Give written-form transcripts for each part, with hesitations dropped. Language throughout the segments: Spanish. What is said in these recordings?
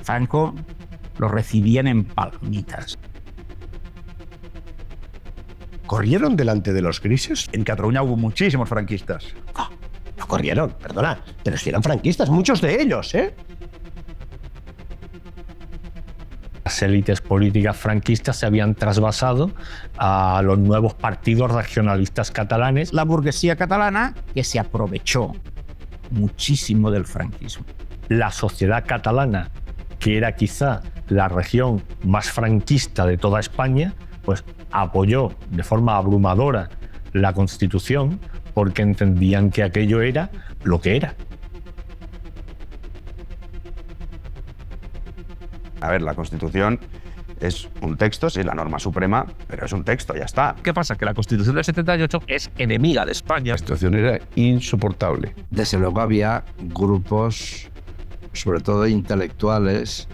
Franco lo recibían en palomitas. ¿Corrieron delante de los grises? En Cataluña hubo muchísimos franquistas. No corrieron, perdona, pero si eran franquistas, muchos de ellos, ¿eh? Las élites políticas franquistas se habían trasvasado a los nuevos partidos regionalistas catalanes. La burguesía catalana que se aprovechó muchísimo del franquismo. La sociedad catalana, que era quizá la región más franquista de toda España, pues apoyó de forma abrumadora la Constitución porque entendían que aquello era lo que era. A ver, la Constitución es un texto, sí, la norma suprema, pero es un texto, ya está. ¿Qué pasa? Que la Constitución del 78 es enemiga de España. La situación era insoportable. Desde luego había grupos, sobre todo intelectuales,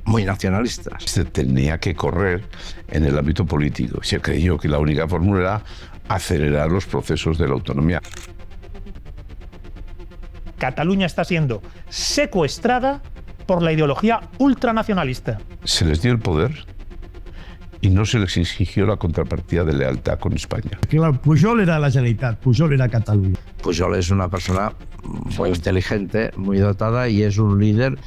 muy nacionalistas. Se tenía que correr en el ámbito político. Se creyó que la única fórmula era acelerar los procesos de la autonomía. Cataluña está siendo secuestrada por la ideología ultranacionalista. Se les dio el poder y no se les exigió la contrapartida de lealtad con España. Claro, Pujol era la Generalitat, Pujol era Cataluña. Pujol es una persona muy inteligente, muy dotada y es un líder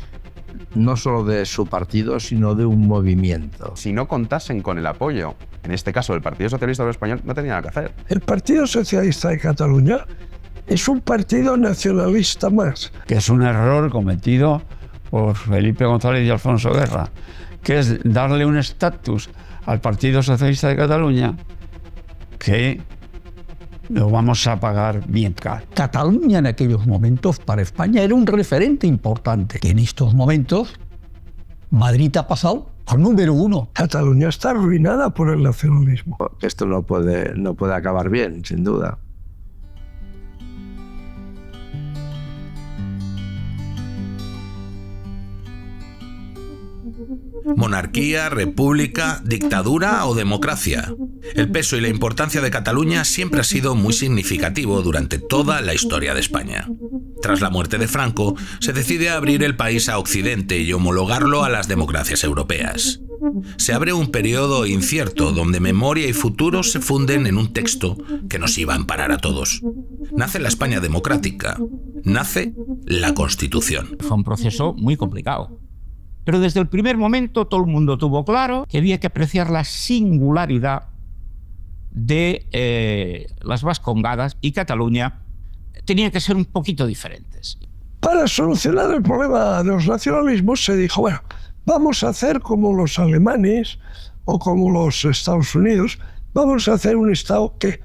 no solo de su partido, sino de un movimiento. Si no contasen con el apoyo, en este caso del Partido Socialista Obrero Español, no tenía nada que hacer. El Partido Socialista de Cataluña es un partido nacionalista más. Que es un error cometido por Felipe González y Alfonso Guerra, que es darle un estatus al Partido Socialista de Cataluña que lo vamos a pagar bien caro. Cataluña en aquellos momentos para España era un referente importante. Que en estos momentos Madrid ha pasado al número 1. Cataluña está arruinada por el nacionalismo. Esto no puede acabar bien, sin duda. Monarquía, república, dictadura o democracia. El peso y la importancia de Cataluña siempre ha sido muy significativo durante toda la historia de España. Tras la muerte de Franco, se decide abrir el país a Occidente y homologarlo a las democracias europeas. Se abre un periodo incierto donde memoria y futuro se funden en un texto que nos iba a amparar a todos. Nace la España democrática. Nace la Constitución. Fue un proceso muy complicado. Pero desde el primer momento todo el mundo tuvo claro que había que apreciar la singularidad de las Vascongadas y Cataluña tenían que ser un poquito diferentes. Para solucionar el problema de los nacionalismos se dijo, bueno, vamos a hacer como los alemanes o como los Estados Unidos, vamos a hacer un Estado que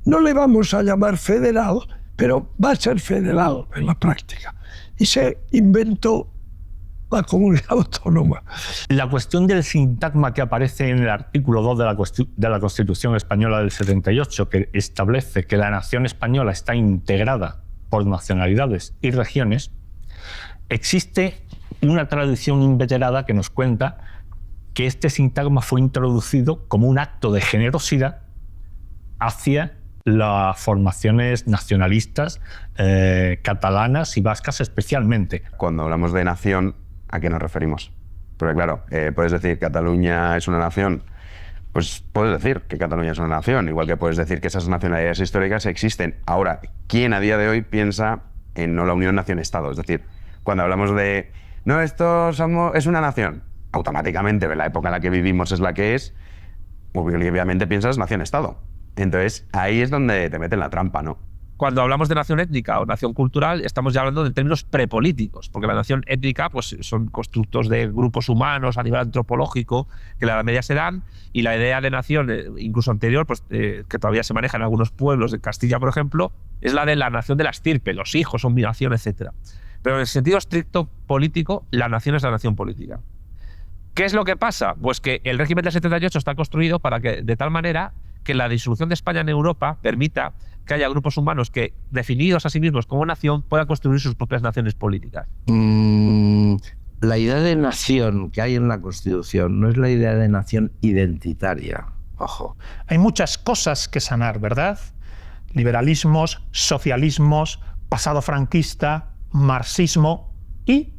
no le vamos a llamar federal, pero va a ser federal en la práctica. Y se inventó la comunidad autónoma. La cuestión del sintagma que aparece en el artículo 2 de la Constitución Española del 78, que establece que la nación española está integrada por nacionalidades y regiones, existe una tradición inveterada que nos cuenta que este sintagma fue introducido como un acto de generosidad hacia las formaciones nacionalistas catalanas y vascas especialmente. Cuando hablamos de nación, ¿a qué nos referimos? Porque claro, puedes decir que Cataluña es una nación, pues puedes decir que Cataluña es una nación, igual que puedes decir que esas nacionalidades históricas existen. Ahora, ¿quién a día de hoy piensa en no la unión nación-estado? Es decir, cuando hablamos de, no, es una nación, automáticamente, en la época en la que vivimos es la que es, obviamente piensas nación-estado. Entonces, ahí es donde te meten la trampa, ¿no? Cuando hablamos de nación étnica o nación cultural, estamos ya hablando de términos prepolíticos, porque la nación étnica pues, son constructos de grupos humanos a nivel antropológico que en la Edad Media se dan, y la idea de nación, incluso anterior, pues, que todavía se maneja en algunos pueblos de Castilla, por ejemplo, es la de la nación de la estirpe, los hijos son mi nación, etc. Pero en el sentido estricto político, la nación es la nación política. ¿Qué es lo que pasa? Pues que el régimen del 78 está construido para que, de tal manera que la disolución de España en Europa permita que haya grupos humanos que, definidos a sí mismos como nación, puedan construir sus propias naciones políticas. La idea de nación que hay en la Constitución no es la idea de nación identitaria. Ojo. Hay muchas cosas que sanar, ¿verdad? Liberalismos, socialismos, pasado franquista, marxismo y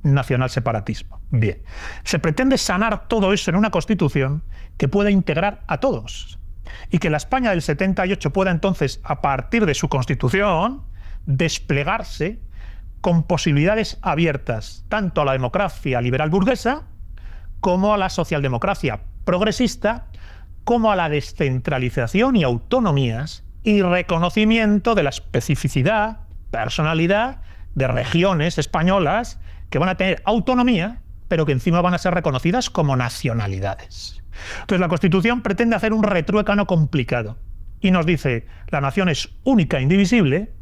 nacional-separatismo. Bien, se pretende sanar todo eso en una Constitución que pueda integrar a todos y que la España del 78 pueda entonces, a partir de su Constitución, desplegarse con posibilidades abiertas tanto a la democracia liberal burguesa como a la socialdemocracia progresista, como a la descentralización y autonomías y reconocimiento de la especificidad, personalidad de regiones españolas que van a tener autonomía, pero que encima van a ser reconocidas como nacionalidades. Entonces la Constitución pretende hacer un retruécano complicado y nos dice: la nación es única e indivisible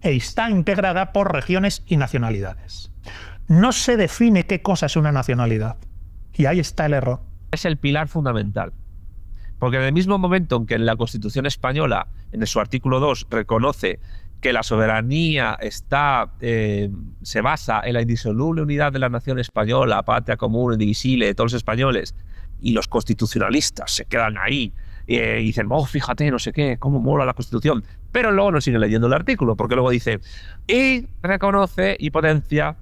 e está integrada por regiones y nacionalidades. No se define qué cosa es una nacionalidad, y ahí está el error. Es el pilar fundamental. Porque en el mismo momento en que la Constitución española, en su artículo 2, reconoce que la soberanía se basa en la indisoluble unidad de la nación española, patria común, indivisible de todos los españoles, y los constitucionalistas se quedan ahí y dicen: oh, fíjate, no sé qué, cómo mola la Constitución. Pero luego no siguen leyendo el artículo, porque luego dice: y reconoce y potencia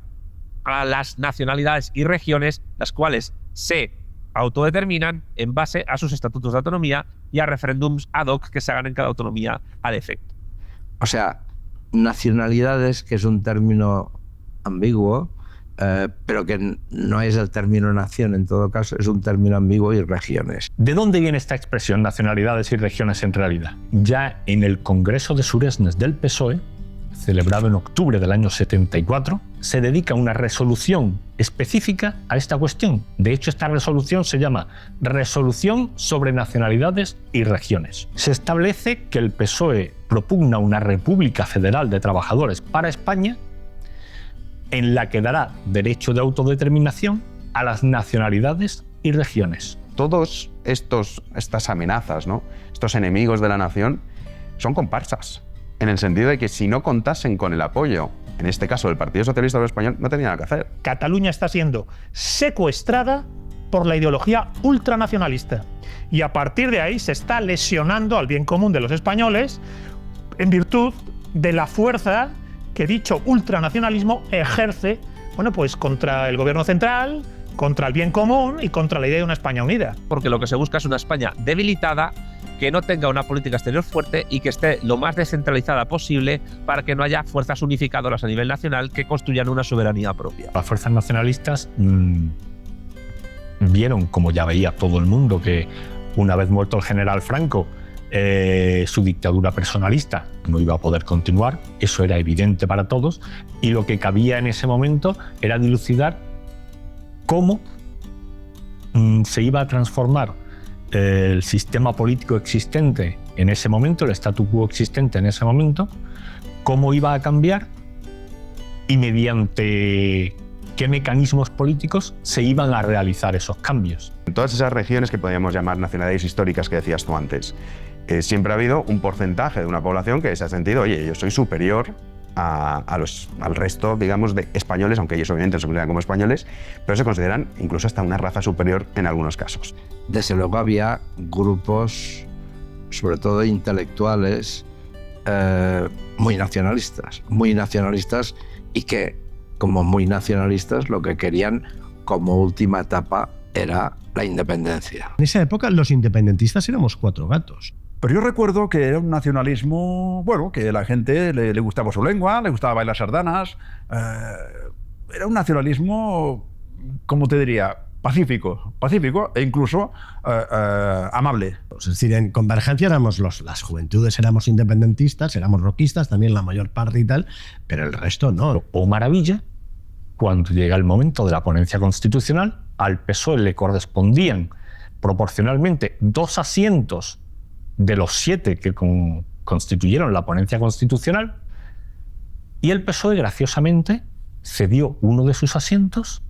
a las nacionalidades y regiones, las cuales se autodeterminan en base a sus estatutos de autonomía y a referéndums ad hoc que se hagan en cada autonomía al efecto. O sea, nacionalidades, que es un término ambiguo, pero que no es el término nación en todo caso, es un término ambiguo, y regiones. ¿De dónde viene esta expresión nacionalidades y regiones en realidad? Ya en el Congreso de Suresnes del PSOE, celebrado en octubre del año 74, se dedica una resolución específica a esta cuestión. De hecho, esta resolución se llama Resolución sobre Nacionalidades y Regiones. Se establece que el PSOE propugna una República Federal de Trabajadores para España, en la que dará derecho de autodeterminación a las nacionalidades y regiones. Todos estas amenazas, ¿no? Estos enemigos de la nación, son comparsas. En el sentido de que si no contasen con el apoyo, en este caso del Partido Socialista Obrero Español, no tendrían nada que hacer. Cataluña está siendo secuestrada por la ideología ultranacionalista. Y a partir de ahí se está lesionando al bien común de los españoles en virtud de la fuerza que dicho ultranacionalismo ejerce, bueno, pues contra el gobierno central, contra el bien común y contra la idea de una España unida. Porque lo que se busca es una España debilitada, que no tenga una política exterior fuerte y que esté lo más descentralizada posible para que no haya fuerzas unificadoras a nivel nacional que construyan una soberanía propia. Las fuerzas nacionalistas vieron, como ya veía todo el mundo, que una vez muerto el general Franco, su dictadura personalista no iba a poder continuar. Eso era evidente para todos, y lo que cabía en ese momento era dilucidar cómo se iba a transformar el sistema político existente en ese momento, el statu quo existente en ese momento, cómo iba a cambiar y mediante qué mecanismos políticos se iban a realizar esos cambios. En todas esas regiones que podríamos llamar nacionalidades históricas que decías tú antes, siempre ha habido un porcentaje de una población que se ha sentido: oye, yo soy superior al resto, digamos, de españoles, aunque ellos obviamente no se consideran como españoles, pero se consideran incluso hasta una raza superior en algunos casos. Desde luego había grupos, sobre todo intelectuales, muy nacionalistas, y que, como muy nacionalistas, lo que querían como última etapa era la independencia. En esa época los independentistas éramos cuatro gatos. Pero yo recuerdo que era un nacionalismo, bueno, que a la gente le gustaba su lengua, le gustaba bailar sardanas. Era un nacionalismo, ¿cómo te diría? Pacífico e incluso amable. Es decir, en Convergencia las juventudes éramos independentistas, éramos roquistas, también la mayor parte y tal, pero el resto no. O maravilla, cuando llega el momento de la ponencia constitucional, al PSOE le correspondían proporcionalmente 2 asientos de los 7 que constituyeron la ponencia constitucional, y el PSOE, graciosamente, cedió uno de sus asientos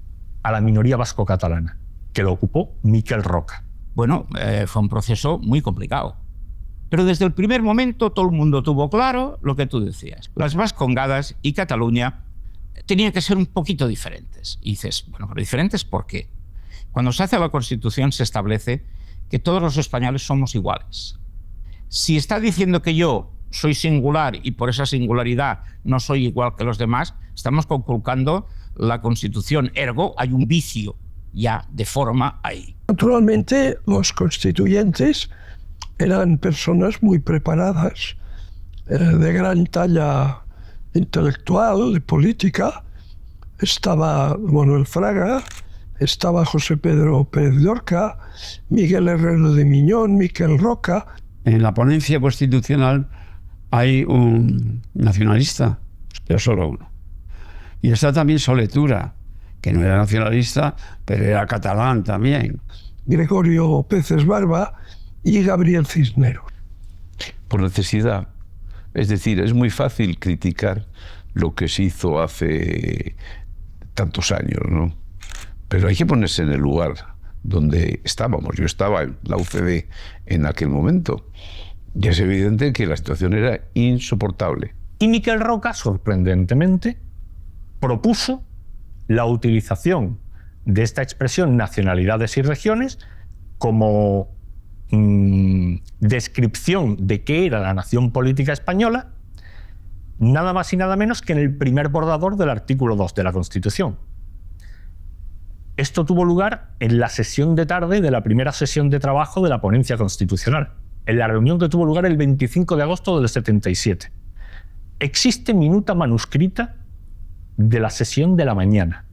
a la minoría vasco-catalana, que lo ocupó Miquel Roca. Bueno, fue un proceso muy complicado. Pero desde el primer momento todo el mundo tuvo claro lo que tú decías. Las Vascongadas y Cataluña tenían que ser un poquito diferentes. Y dices, bueno, pero diferentes ¿por qué? Cuando se hace la Constitución se establece que todos los españoles somos iguales. Si está diciendo que yo soy singular y por esa singularidad no soy igual que los demás, estamos conculcando la Constitución, ergo hay un vicio ya de forma ahí. Naturalmente, los constituyentes eran personas muy preparadas, de gran talla intelectual, de política. Estaba Manuel Fraga, estaba José Pedro Pérez Llorca, Miguel Herrero de Miñón, Miquel Roca. En la ponencia constitucional hay un nacionalista, pero solo uno. Y está también Soletura, que no era nacionalista, pero era catalán también. Gregorio Peces Barba y Gabriel Cisneros. Por necesidad. Es decir, es muy fácil criticar lo que se hizo hace tantos años, ¿no? Pero hay que ponerse en el lugar donde estábamos. Yo estaba en la UCD en aquel momento. Y es evidente que la situación era insoportable. Y Miquel Roca, sorprendentemente, propuso la utilización de esta expresión nacionalidades y regiones como descripción de qué era la nación política española, nada más y nada menos que en el primer borrador del artículo 2 de la Constitución. Esto tuvo lugar en la sesión de tarde de la primera sesión de trabajo de la ponencia constitucional, en la reunión que tuvo lugar el 25 de agosto del 77. Existe minuta manuscrita de la sesión de la mañana,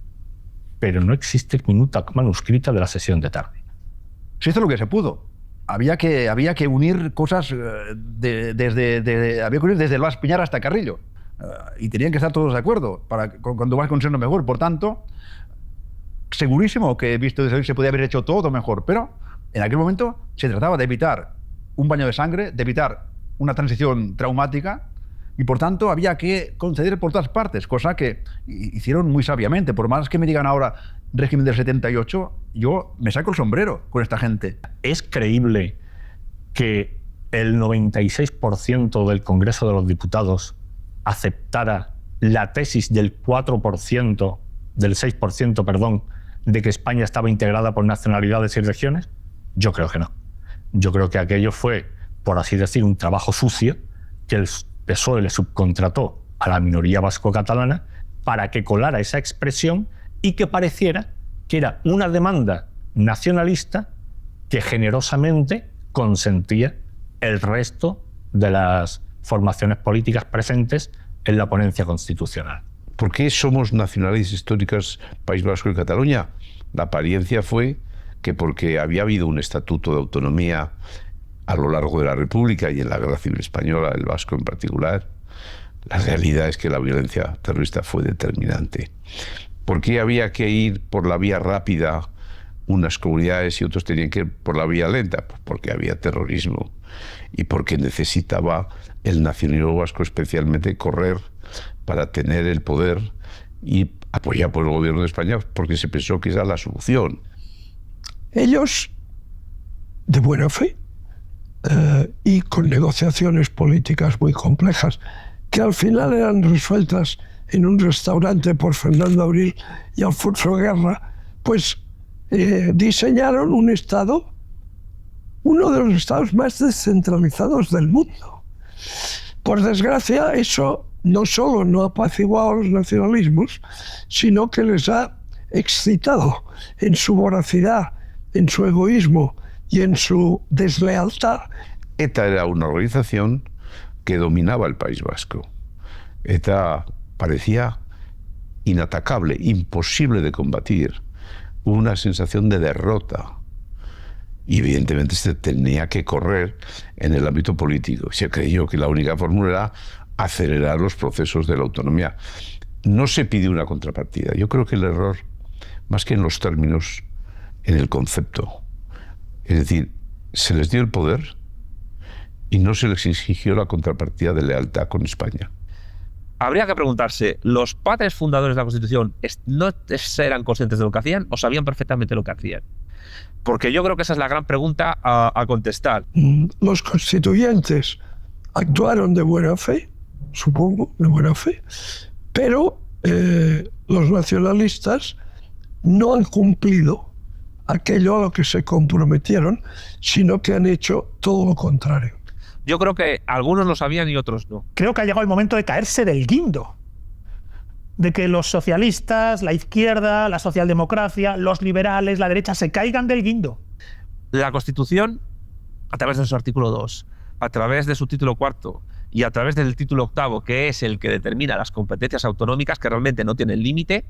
pero no existe minuta manuscrita de la sesión de tarde. Se hizo lo que se pudo. Había que unir cosas había que unir desde Blas Piñar hasta Carrillo. Y tenían que estar todos de acuerdo cuando vas consiguiendo mejor. Por tanto, segurísimo que visto desde hoy se podía haber hecho todo mejor, pero en aquel momento se trataba de evitar un baño de sangre, de evitar una transición traumática, y por tanto había que conceder por todas partes, cosa que hicieron muy sabiamente. Por más que me digan ahora régimen del 78, yo me saco el sombrero con esta gente. ¿Es creíble que el 96% del Congreso de los Diputados aceptara la tesis del 4%, del 6%, perdón, de que España estaba integrada por nacionalidades y regiones? Yo creo que no. Yo creo que aquello fue, por así decir, un trabajo sucio que el PSOE le subcontrató a la minoría vasco-catalana para que colara esa expresión y que pareciera que era una demanda nacionalista que generosamente consentía el resto de las formaciones políticas presentes en la ponencia constitucional. ¿Por qué somos nacionales históricas País Vasco y Cataluña? La apariencia fue que porque había habido un estatuto de autonomía a lo largo de la República y en la Guerra Civil Española, el vasco en particular, la realidad es que la violencia terrorista fue determinante. ¿Por qué había que ir por la vía rápida unas comunidades y otros tenían que ir por la vía lenta? Pues porque había terrorismo y porque necesitaba el nacionalismo vasco especialmente correr para tener el poder y apoyar por el gobierno de España, porque se pensó que esa era la solución. Ellos, de buena fe, y con negociaciones políticas muy complejas, que al final eran resueltas en un restaurante por Fernando Abril y Alfonso Guerra, pues diseñaron un Estado, uno de los estados más descentralizados del mundo. Por desgracia, eso no solo no ha apaciguado a los nacionalismos, sino que les ha excitado en su voracidad, en su egoísmo y en su deslealtad. ETA era una organización que dominaba el País Vasco. ETA parecía inatacable, imposible de combatir. Hubo una sensación de derrota. Y evidentemente se tenía que correr en el ámbito político. Se creyó que la única fórmula era acelerar los procesos de la autonomía. No se pidió una contrapartida. Yo creo que el error, más que en los términos, en el concepto. Es decir, se les dio el poder y no se les exigió la contrapartida de lealtad con España. Habría que preguntarse, ¿los padres fundadores de la Constitución no eran conscientes de lo que hacían o sabían perfectamente lo que hacían? Porque yo creo que esa es la gran pregunta a contestar. Los constituyentes actuaron de buena fe, supongo, de buena fe, pero los nacionalistas no han cumplido aquello a lo que se comprometieron, sino que han hecho todo lo contrario. Yo creo que algunos lo sabían y otros no. Creo que ha llegado el momento de caerse del guindo. de que los socialistas, la izquierda, la socialdemocracia, los liberales, la derecha se caigan del guindo. La Constitución, a través de su artículo 2, a través de su título 4 y a través del título 8, que es el que determina las competencias autonómicas, que realmente no tienen límite,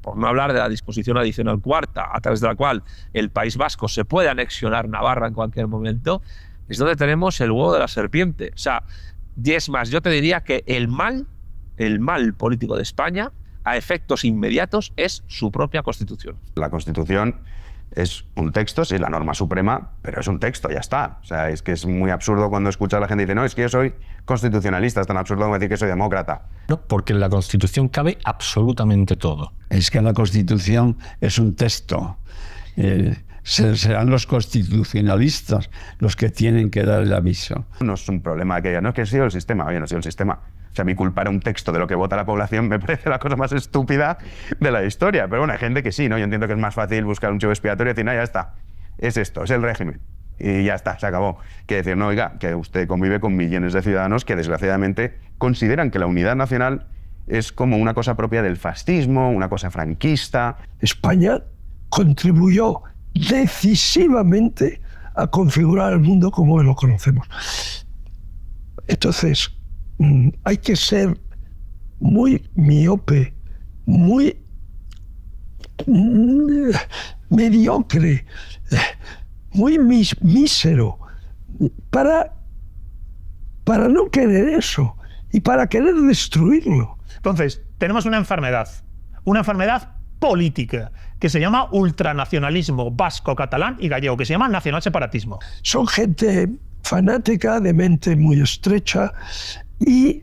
por no hablar de la disposición adicional 4, a través de la cual el País Vasco se puede anexionar Navarra en cualquier momento, es donde tenemos el huevo de la serpiente. O sea, y es más, yo te diría que el mal político de España, a efectos inmediatos, es su propia Constitución. La Constitución es un texto, sí, la norma suprema, pero es un texto, ya está. O sea, es que es muy absurdo cuando escuchas a la gente y dice, no, es que yo soy constitucionalista, es tan absurdo como decir que soy demócrata. No, porque en la Constitución cabe absolutamente todo. Es que la Constitución es un texto. Serán los constitucionalistas los que tienen que dar el aviso. No es un problema que diga, no, es que ha sido el sistema. Oye, no ha sido el sistema. O sea, mi culpar un texto de lo que vota la población me parece la cosa más estúpida de la historia. Pero bueno, hay gente que sí, ¿no? Yo entiendo que es más fácil buscar un chivo expiatorio y decir, no, ya está. Es esto, es el régimen. Y ya está, se acabó. Que decir, no, oiga, que usted convive con millones de ciudadanos que desgraciadamente consideran que la unidad nacional es como una cosa propia del fascismo, una cosa franquista. España contribuyó decisivamente a configurar el mundo como hoy lo conocemos. Entonces, hay que ser muy miope, muy mediocre, muy mísero para no querer eso y para querer destruirlo. Entonces, tenemos una enfermedad política que se llama ultranacionalismo vasco, catalán y gallego, que se llama nacionalseparatismo. Son gente fanática, de mente muy estrecha y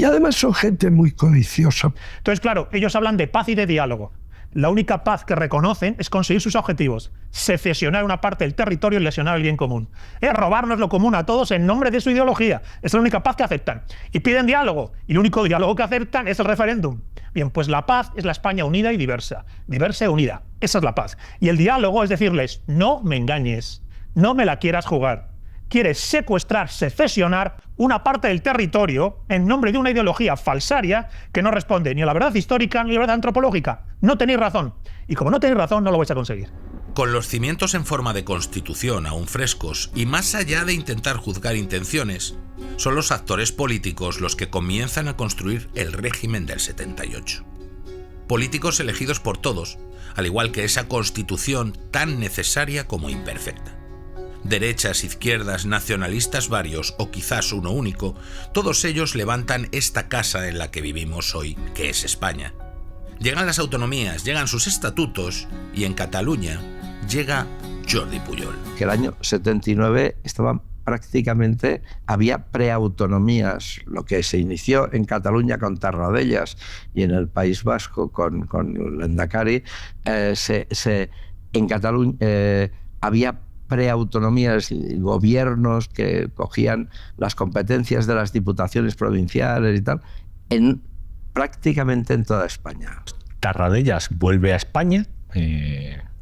además son gente muy codiciosa. Entonces, claro, ellos hablan de paz y de diálogo. La única paz que reconocen es conseguir sus objetivos: secesionar una parte del territorio y lesionar el bien común. Es robarnos lo común a todos en nombre de su ideología. Es la única paz que aceptan. Y piden diálogo. Y el único diálogo que aceptan es el referéndum. Bien, pues la paz es la España unida y diversa. Diversa y unida. Esa es la paz. Y el diálogo es decirles, no me engañes, no me la quieras jugar. Quieres secuestrar, secesionar una parte del territorio en nombre de una ideología falsaria que no responde ni a la verdad histórica ni a la verdad antropológica. No tenéis razón. Y como no tenéis razón, no lo vais a conseguir. Con los cimientos en forma de constitución aún frescos y más allá de intentar juzgar intenciones, son los actores políticos los que comienzan a construir el régimen del 78. Políticos elegidos por todos, al igual que esa constitución tan necesaria como imperfecta. Derechas, izquierdas, nacionalistas varios o quizás uno único, todos ellos levantan esta casa en la que vivimos hoy, que es España. Llegan las autonomías, llegan sus estatutos y en Cataluña llega Jordi Pujol. Que el año 79 estaban prácticamente, había preautonomías, lo que se inició en Cataluña con Tarradellas y en el País Vasco con Lehendakari, en Cataluña había preautonomías, gobiernos que cogían las competencias de las diputaciones provinciales y tal, prácticamente en toda España. Tarradellas vuelve a España,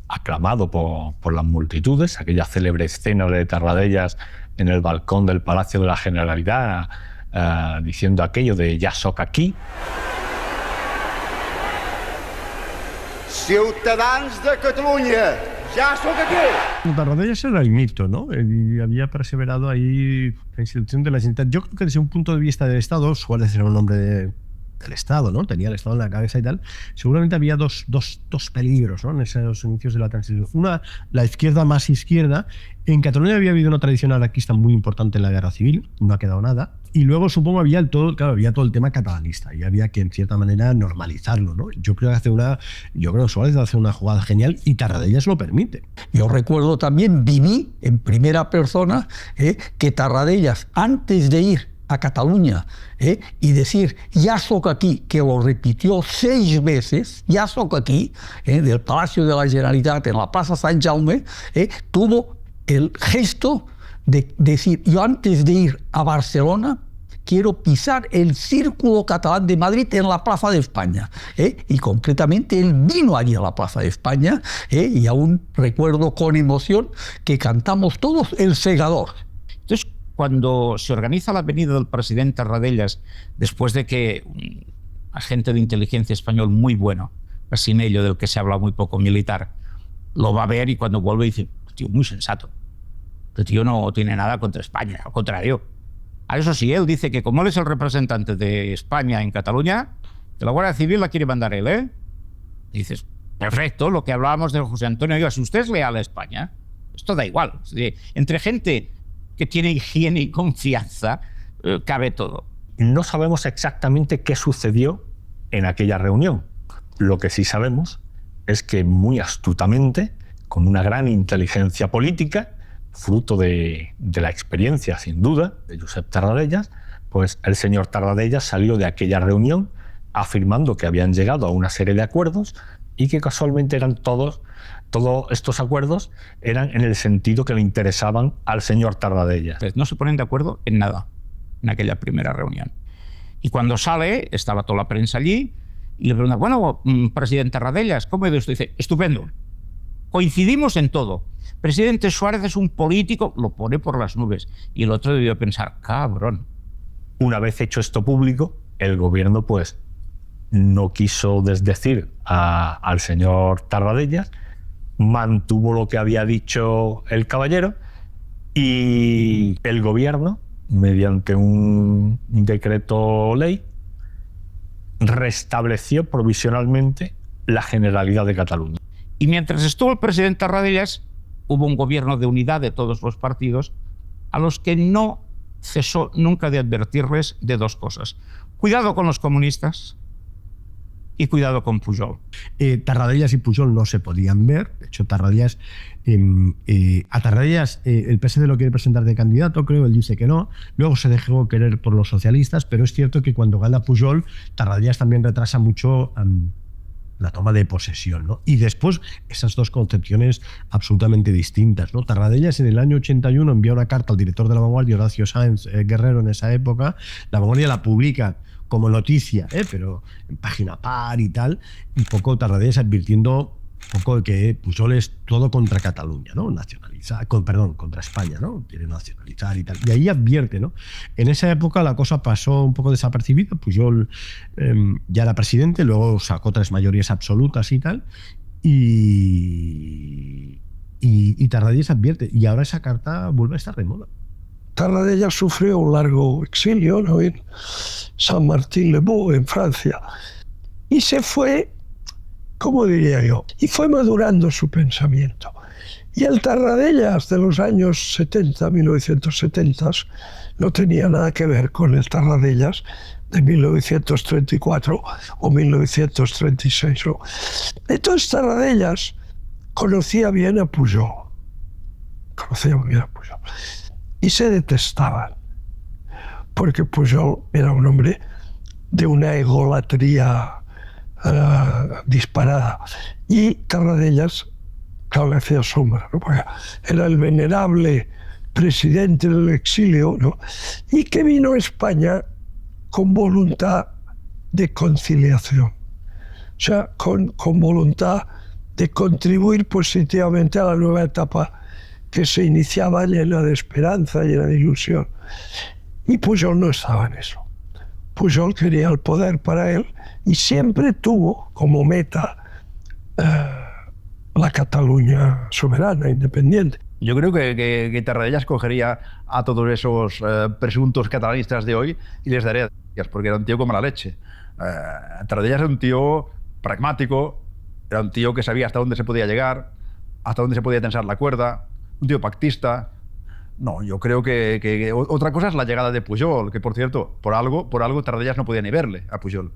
aclamado por las multitudes, aquella célebre escena de Tarradellas en el balcón del Palacio de la Generalidad, diciendo aquello de «Ja soc aquí». Ciutadans de Catalunya, ja soc aquí. Tarradellas era el mito, ¿no? Y había perseverado ahí la institución de la Generalitat. Yo creo que desde un punto de vista del Estado, Suárez era un hombre del Estado, ¿no? Tenía el Estado en la cabeza y tal. Seguramente había dos peligros, ¿no? En esos inicios de la transición. Una, la izquierda más izquierda. En Cataluña había habido una tradición anarquista muy importante en la guerra civil, no ha quedado nada. Y luego supongo había todo el tema catalanista y había que en cierta manera normalizarlo, ¿no? Yo creo que Suárez hace una jugada genial y Tarradellas lo permite. Yo recuerdo también, viví en primera persona que Tarradellas, antes de ir a Cataluña y decir «Ja soc aquí», que lo repitió 6 veces, «Ja soc aquí», del Palacio de la Generalitat en la Plaza San Jaume, tuvo el gesto de decir «yo antes de ir a Barcelona quiero pisar el Círculo Catalán de Madrid en la Plaza de España». Y concretamente él vino allí a la Plaza de España y aún recuerdo con emoción que cantamos todos El Segador. Entonces, cuando se organiza la venida del presidente Tarradellas, después de que un agente de inteligencia español muy bueno, Pasinello, del que se habla muy poco, militar, lo va a ver y cuando vuelve dice, tío, muy sensato. Este tío no tiene nada contra España, al contrario. A eso sí, él dice que como él es el representante de España en Cataluña, que la Guardia Civil la quiere mandar él, ¿eh? Y dices, perfecto, lo que hablábamos de José Antonio, oiga, si usted es leal a España, esto da igual. Es decir, entre gente que tiene higiene y confianza, cabe todo. No sabemos exactamente qué sucedió en aquella reunión. Lo que sí sabemos es que muy astutamente, con una gran inteligencia política, fruto de la experiencia, sin duda, de Josep Tarradellas, pues el señor Tarradellas salió de aquella reunión afirmando que habían llegado a una serie de acuerdos y que casualmente eran todos estos acuerdos eran en el sentido que le interesaban al señor Tarradellas. Pues no se ponen de acuerdo en nada en aquella primera reunión. Y cuando sale, estaba toda la prensa allí y le preguntan, bueno, presidente Tarradellas, ¿cómo ha ido esto? Dice, estupendo. Coincidimos en todo. Presidente Suárez es un político, lo pone por las nubes. Y el otro debió pensar, cabrón. Una vez hecho esto público, el gobierno pues no quiso desdecir al señor Tarradellas, mantuvo lo que había dicho el caballero y el gobierno, mediante un decreto ley, restableció provisionalmente la Generalidad de Cataluña. Y mientras estuvo el presidente Tarradellas, hubo un gobierno de unidad de todos los partidos a los que no cesó nunca de advertirles de dos cosas. Cuidado con los comunistas y cuidado con Pujol. Tarradellas y Pujol no se podían ver. De hecho, Tarradellas, a Tarradellas el PSD lo quiere presentar de candidato, creo, él dice que no. Luego se dejó querer por los socialistas, pero es cierto que cuando gana Pujol, Tarradellas también retrasa mucho la toma de posesión, ¿no? Y después esas dos concepciones absolutamente distintas, ¿no? Tarradellas en el año 81 envía una carta al director de La Vanguardia, Horacio Sáenz Guerrero, en esa época. La Vanguardia la publica como noticia, pero en página par y tal, un poco Tarradellas advirtiendo un poco de que Pujol es todo contra Cataluña, ¿no? Nacionalizar, contra España, ¿no? Quiere nacionalizar y tal. Y ahí advierte, ¿no? En esa época la cosa pasó un poco desapercibida. Pujol ya era presidente, luego sacó 3 mayorías absolutas y tal. Y Tarradellas advierte. Y ahora esa carta vuelve a estar de moda. Tarradellas sufrió un largo exilio, ¿no? En San Martín-le-Beau, en Francia. Y se fue, ¿cómo diría yo? Y fue madurando su pensamiento. Y el Tarradellas de los años 70, 1970, no tenía nada que ver con el Tarradellas de 1934 o 1936. ¿No? Entonces Tarradellas conocía bien a Pujol. Y se detestaban. Porque Pujol era un hombre de una egolatría disparada. Y Tarradellas, claro, le hacía sombra, ¿no? Porque era el venerable presidente del exilio, ¿no? Y que vino a España con voluntad de conciliación. O sea, con voluntad de contribuir positivamente a la nueva etapa que se iniciaba, llena de esperanza, llena de ilusión. Y Pujol no estaba en eso. Pujol quería el poder para él y siempre tuvo como meta la Cataluña soberana, independiente. Yo creo que Tarradellas cogería a todos esos presuntos catalanistas de hoy y les daría gracias, porque era un tío como la leche. Tarradellas era un tío pragmático, era un tío que sabía hasta dónde se podía llegar, hasta dónde se podía tensar la cuerda, un tío pactista. No, yo creo que otra cosa es la llegada de Pujol, que por cierto, por algo Tarradellas no podía ni verle a Pujol.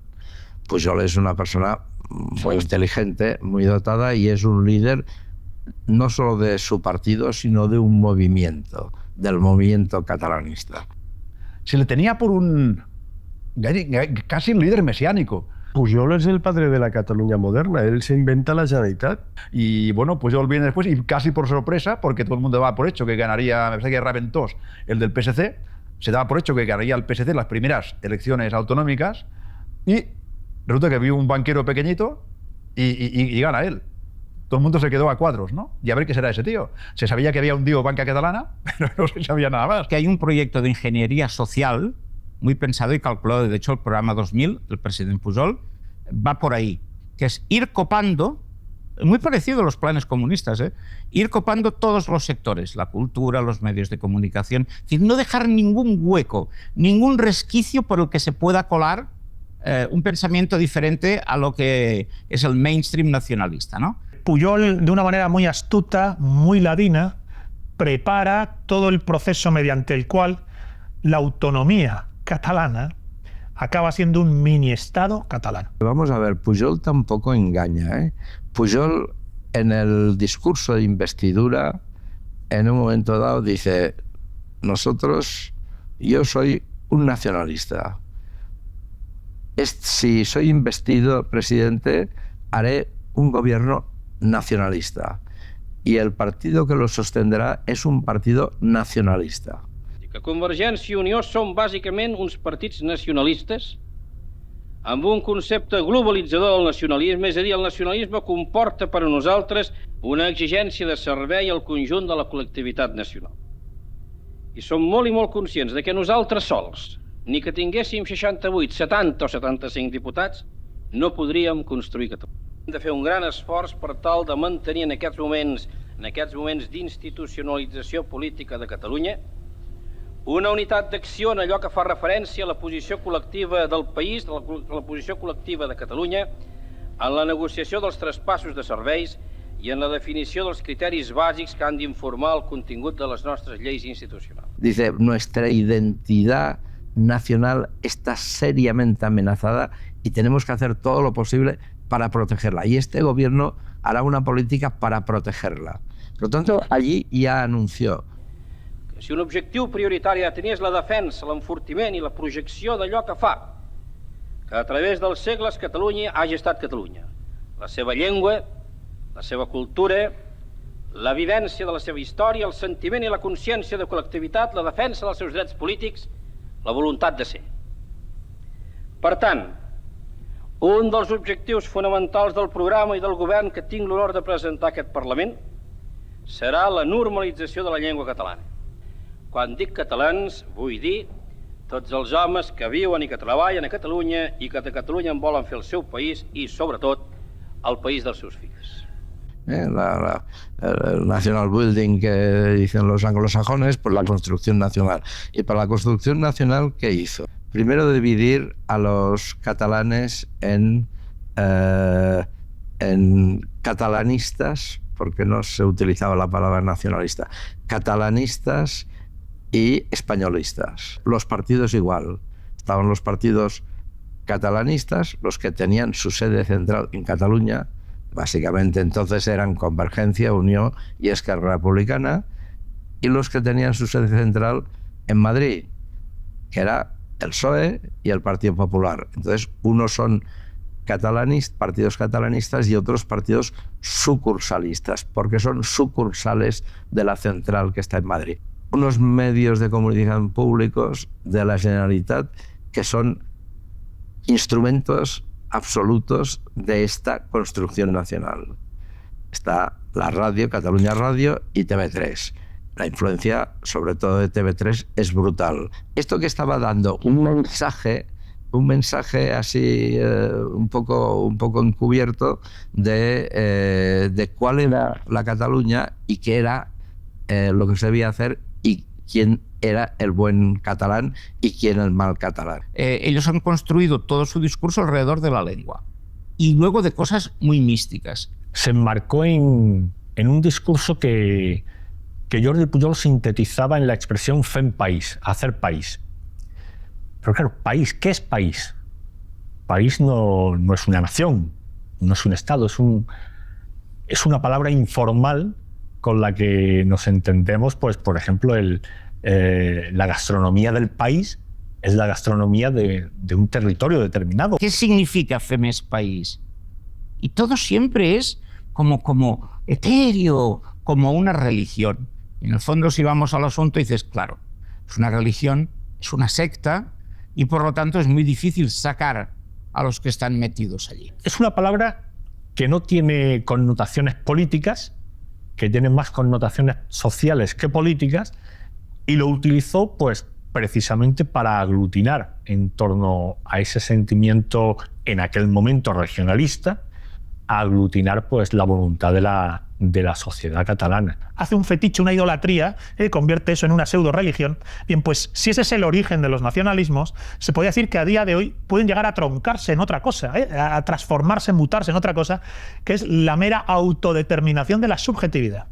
Pujol es una persona muy inteligente, muy dotada y es un líder no solo de su partido, sino de un movimiento, del movimiento catalanista. Se le tenía por casi un líder mesiánico. Pujol es el padre de la Cataluña moderna, él se inventa la Generalitat. Y bueno, Pujol viene después y casi por sorpresa, porque todo el mundo daba por hecho que ganaría, me parece que Raventós, el del PSC, se daba por hecho que ganaría el PSC las primeras elecciones autonómicas y resulta que vio un banquero pequeñito y gana él. todo el mundo se quedó a cuadros, ¿no? Y a ver qué será ese tío. Se sabía que había un tío Banca Catalana, pero no se sabía nada más. Que hay un proyecto de ingeniería social muy pensado y calculado. De hecho, el programa 2000 del presidente Pujol va por ahí, que es ir copando, muy parecido a los planes comunistas, ir copando todos los sectores, la cultura, los medios de comunicación, es decir, no dejar ningún hueco, ningún resquicio por el que se pueda colar un pensamiento diferente a lo que es el mainstream nacionalista, ¿no? Pujol, de una manera muy astuta, muy ladina, prepara todo el proceso mediante el cual la autonomía catalana acaba siendo un mini-estado catalán. Vamos a ver, Pujol tampoco engaña, ¿eh? Pujol, en el discurso de investidura, en un momento dado dice: yo soy un nacionalista. Si soy investido presidente, haré un gobierno nacionalista. Y el partido que lo sostendrá es un partido nacionalista. Que Convergència i Unió són bàsicament uns partits nacionalistes amb un concepte globalitzador del nacionalisme, és a dir, el nacionalisme comporta per a nosaltres una exigència de servei al conjunt de la col·lectivitat nacional. I som molt i molt conscients de que nosaltres sols, ni que tinguéssim 68, 70 o 75 diputats, no podríem construir Catalunya. Hem de fer un gran esforç per tal de mantenir en aquests moments d'institucionalització política de Catalunya una unitat d'acció en allò que fa referència a la posició col·lectiva del país, a la posició col·lectiva de Catalunya, en la negociació dels traspassos de serveis i en la definició dels criteris bàsics que han d'informar el contingut de les nostres lleis institucionals. Dice: nuestra identidad nacional está seriamente amenazada y tenemos que hacer todo lo posible para protegerla. Y este gobierno hará una política para protegerla. Por lo tanto, allí ya anunció: si un objectiu prioritari ha de tenir és la defensa, l'enfortiment i la projecció d'allò que fa que a través dels segles Catalunya hagi estat Catalunya. La seva llengua, la seva cultura, la vivència de la seva història, el sentiment i la consciència de col·lectivitat, la defensa dels seus drets polítics, la voluntat de ser. Per tant, un dels objectius fonamentals del programa i del govern que tinc l'honor de presentar a aquest Parlament serà la normalització de la llengua catalana. Quan dic catalans, vull dir tots els homes que viuen i que treballen a Catalunya i que de Catalunya en volen fer el seu país i, sobretot, el país dels seus fills. El national building que dicen los anglosajones, pues la construcción nacional. Y para la construcción nacional, ¿qué hizo? Primero, dividir a los catalanes en catalanistas, porque no se utilizaba la palabra nacionalista, catalanistas y españolistas. Los partidos igual. Estaban los partidos catalanistas, los que tenían su sede central en Cataluña, básicamente entonces eran Convergencia, Unió y Esquerra Republicana, y los que tenían su sede central en Madrid, que era el PSOE y el Partido Popular. Entonces, unos son partidos catalanistas y otros partidos sucursalistas, porque son sucursales de la central que está en Madrid. Unos medios de comunicación públicos de la Generalitat que son instrumentos absolutos de esta construcción nacional. Está la radio, Catalunya Radio y TV3. La influencia, sobre todo de TV3, es brutal. Esto que estaba dando un mensaje así un poco encubierto de cuál era la Cataluña y qué era lo que se debía hacer y quién era el buen catalán y quién el mal catalán. Ellos han construido todo su discurso alrededor de la lengua y luego de cosas muy místicas. Se enmarcó en un discurso que Jordi Pujol sintetizaba en la expresión fem país, hacer país. Pero claro, país, ¿qué es país? País no es una nación, no es un estado, es una palabra informal con la que nos entendemos, pues, por ejemplo, la gastronomía del país es la gastronomía de un territorio determinado. ¿Qué significa FEMES país? Y todo siempre es como etéreo, como una religión. En el fondo, si vamos al asunto, dices, claro, es una religión, es una secta, y por lo tanto es muy difícil sacar a los que están metidos allí. Es una palabra que no tiene connotaciones políticas, que tiene más connotaciones sociales que políticas, y lo utilizó pues precisamente para aglutinar en torno a ese sentimiento en aquel momento regionalista, a aglutinar pues la voluntad de la sociedad catalana. Hace un fetiche, una idolatría, convierte eso en una pseudo-religión. Bien, pues si ese es el origen de los nacionalismos, se podría decir que a día de hoy pueden llegar a troncarse en otra cosa, a transformarse, mutarse en otra cosa, que es la mera autodeterminación de la subjetividad.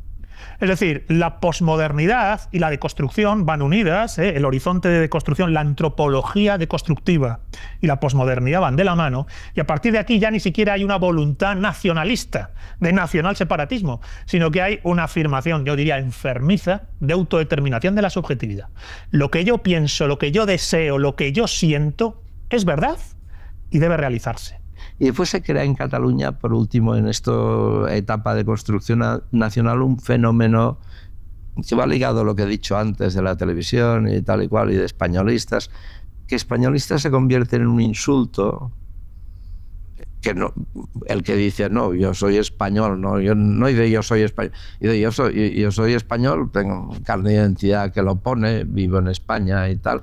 Es decir, la posmodernidad y la deconstrucción van unidas, el horizonte de deconstrucción, la antropología deconstructiva y la posmodernidad van de la mano, y a partir de aquí ya ni siquiera hay una voluntad nacionalista, de nacional separatismo, sino que hay una afirmación, yo diría enfermiza, de autodeterminación de la subjetividad. Lo que yo pienso, lo que yo deseo, lo que yo siento, es verdad y debe realizarse. Y después se crea en Cataluña, por último, en esta etapa de construcción nacional, un fenómeno que va ligado a lo que he dicho antes de la televisión y tal y cual, y de españolistas, que españolistas se convierte en un insulto, que no, el que dice, no, yo soy español, no dice yo soy español, dice yo soy español, tengo carne de identidad que lo pone, vivo en España y tal.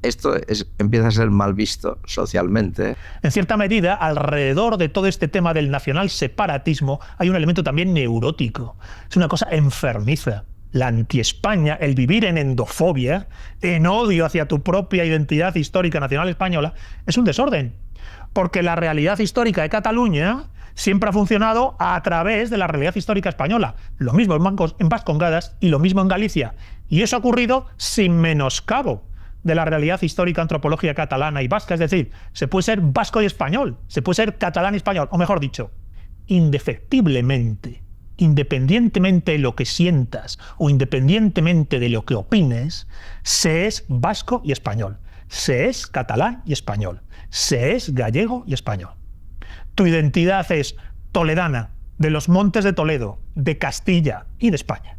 Esto empieza a ser mal visto socialmente. En cierta medida, alrededor de todo este tema del nacional separatismo hay un elemento también neurótico. Es una cosa enfermiza. La anti-España, el vivir en endofobia, en odio hacia tu propia identidad histórica nacional española, es un desorden. Porque la realidad histórica de Cataluña siempre ha funcionado a través de la realidad histórica española. Lo mismo en Vascongadas y lo mismo en Galicia. Y eso ha ocurrido sin menoscabo de la realidad histórica antropológica catalana y vasca. Es decir, se puede ser vasco y español, se puede ser catalán y español, o mejor dicho, indefectiblemente, independientemente de lo que sientas o independientemente de lo que opines, se es vasco y español, se es catalán y español, se es gallego y español. Tu identidad es toledana, de los montes de Toledo, de Castilla y de España.